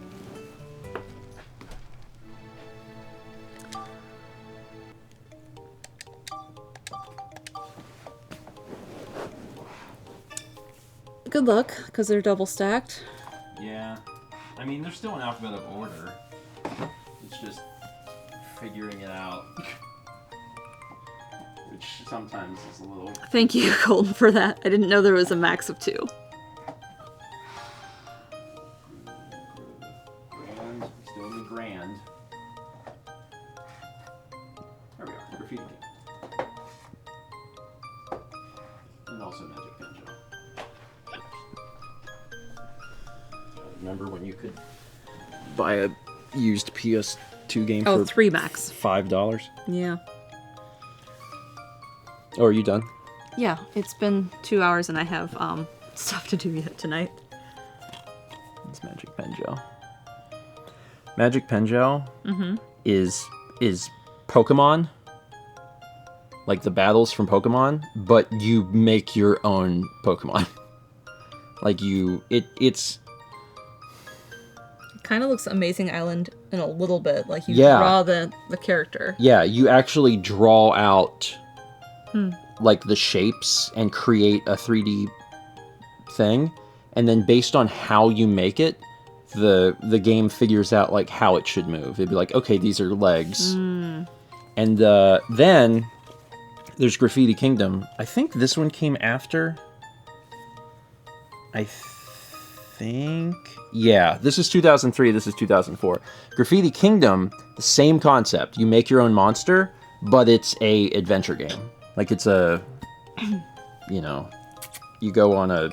Good luck, because they're double stacked. Yeah. I mean, they're still in alphabetical order. It's just figuring it out. Which sometimes is a little... Thank you, Colton, for that. I didn't know there was a max of 2. Grand. Still in the grand. There we are. Graffiti King. And also Magic Pen Gel. Remember when you could buy a used PS2 2 game Oh, for 3 max. $5. Yeah. Oh, are you done? Yeah, it's been 2 hours and I have stuff to do yet tonight. It's Magic Pen Gel. Magic Pen Gel is Pokemon, like the battles from Pokemon, but you make your own Pokemon. Like it's It kind of looks Amazing Island in a little bit. Like you Yeah. draw the character. yeah, you actually draw out like the shapes and create a 3D thing, and then based on how you make it, the game figures out like how it should move. It'd be like, okay, these are legs. And then there's Graffiti Kingdom. I think this one came after. I think, yeah, this is 2003, this is 2004. Graffiti Kingdom, the same concept. You make your own monster, but it's a adventure game. Like it's a, you know, you go on a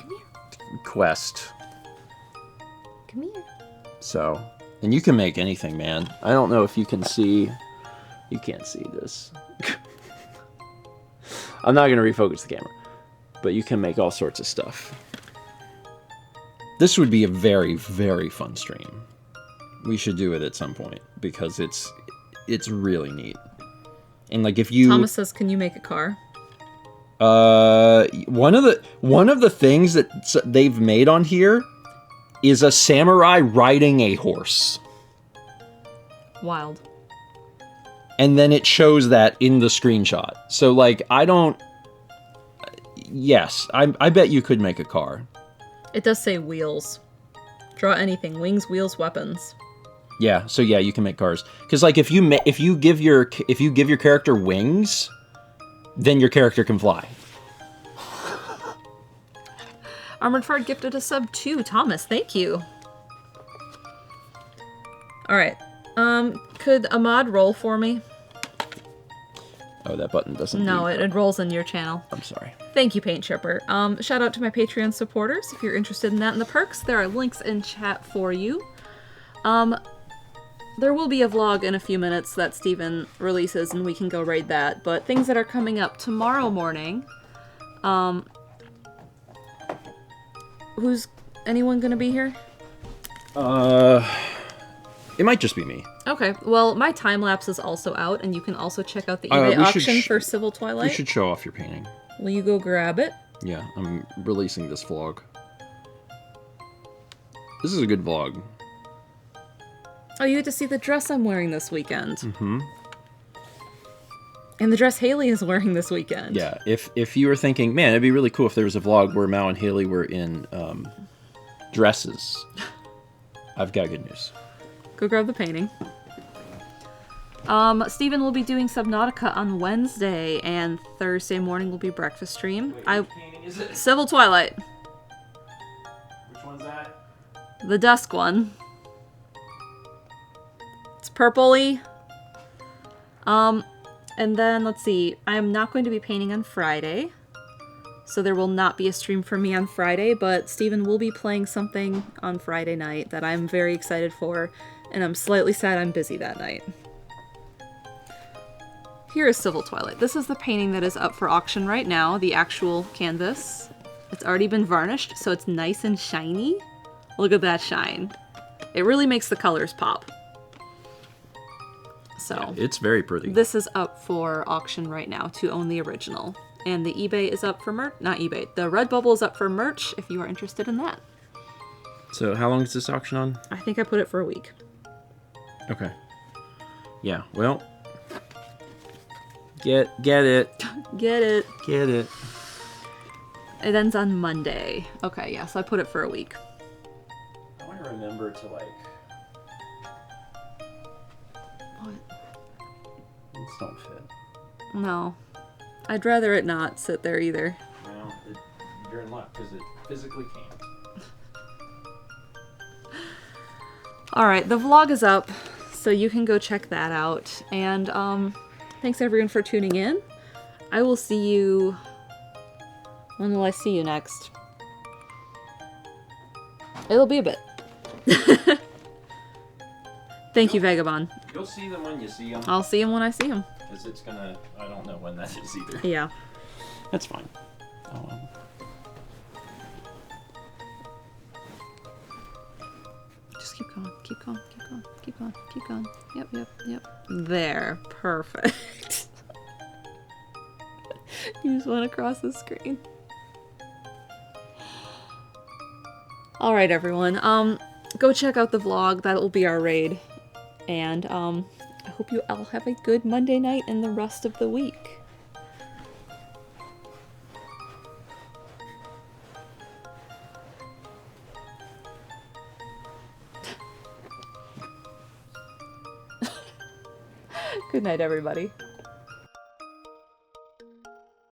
quest. Come here. So, and you can make anything, man. I don't know if you can see, you can't see this. I'm not going to refocus the camera, but you can make all sorts of stuff. This would be a very, very fun stream. We should do it at some point because it's really neat. And like if you Thomas says, "Can you make a car?" one of the things that they've made on here is a samurai riding a horse. Wild. And then it shows that in the screenshot. So like yes, I bet you could make a car. It does say wheels. Draw anything: wings, wheels, weapons. Yeah, so yeah, you can make cars. Because like if you give your character wings, then your character can fly. Armored Fart gifted a sub too. Thomas, thank you. All right. Could Ahmad roll for me? Oh, that button doesn't. No, it rolls in your channel. I'm sorry. Thank you, Paint Shipper. Shout out to my Patreon supporters. If you're interested in that and the perks, there are links in chat for you. There will be a vlog in a few minutes that Steven releases, and we can go raid that. But things that are coming up tomorrow morning. Who's anyone gonna be here? It might just be me. Okay, well, my time lapse is also out, and you can also check out the eBay we should auction for Civil Twilight. You should show off your painting. Will you go grab it? Yeah, I'm releasing this vlog. This is a good vlog. Oh, you get to see the dress I'm wearing this weekend. Mm-hmm. And the dress Haley is wearing this weekend. Yeah, if you were thinking, man, it'd be really cool if there was a vlog where Mao and Haley were in dresses, I've got good news. Go grab the painting. Steven will be doing Subnautica on Wednesday, and Thursday morning will be breakfast stream. Which painting is it? Civil Twilight. Which one's that? The dusk one. It's purpley. And then, let's see, I am not going to be painting on Friday, so there will not be a stream for me on Friday, but Steven will be playing something on Friday night that I'm very excited for, and I'm slightly sad I'm busy that night. Here is Civil Twilight. This is the painting that is up for auction right now, the actual canvas. It's already been varnished, so it's nice and shiny. Look at that shine. It really makes the colors pop. So Yeah, it's very pretty. this is up for auction right now to own the original. And the eBay is up for merch. Not eBay. The Redbubble is up for merch if you are interested in that. So how long is this auction on? I think I put it for a week. Okay. Yeah, well, get it. Get it. Get it. It ends on Monday. Okay, yeah, so I put it for a week. I want to remember to like... What? These don't fit. No. I'd rather it not sit there either. Well, you're in luck because it physically can't. Alright, the vlog is up, so you can go check that out. And thanks everyone for tuning in. I will see you... When will I see you next? It'll be a bit. Thank you, Vagabond. You'll see them when you see them. I'll see him when I see him. Because it's gonna... I don't know when that is either. Yeah. That's fine. Just keep going, keep going, keep going, keep going, keep going. Yep, yep, yep. There. Perfect. You just went across the screen. Alright, everyone. Go check out the vlog. That'll be our raid. And, I hope you all have a good Monday night and the rest of the week. Good night, everybody.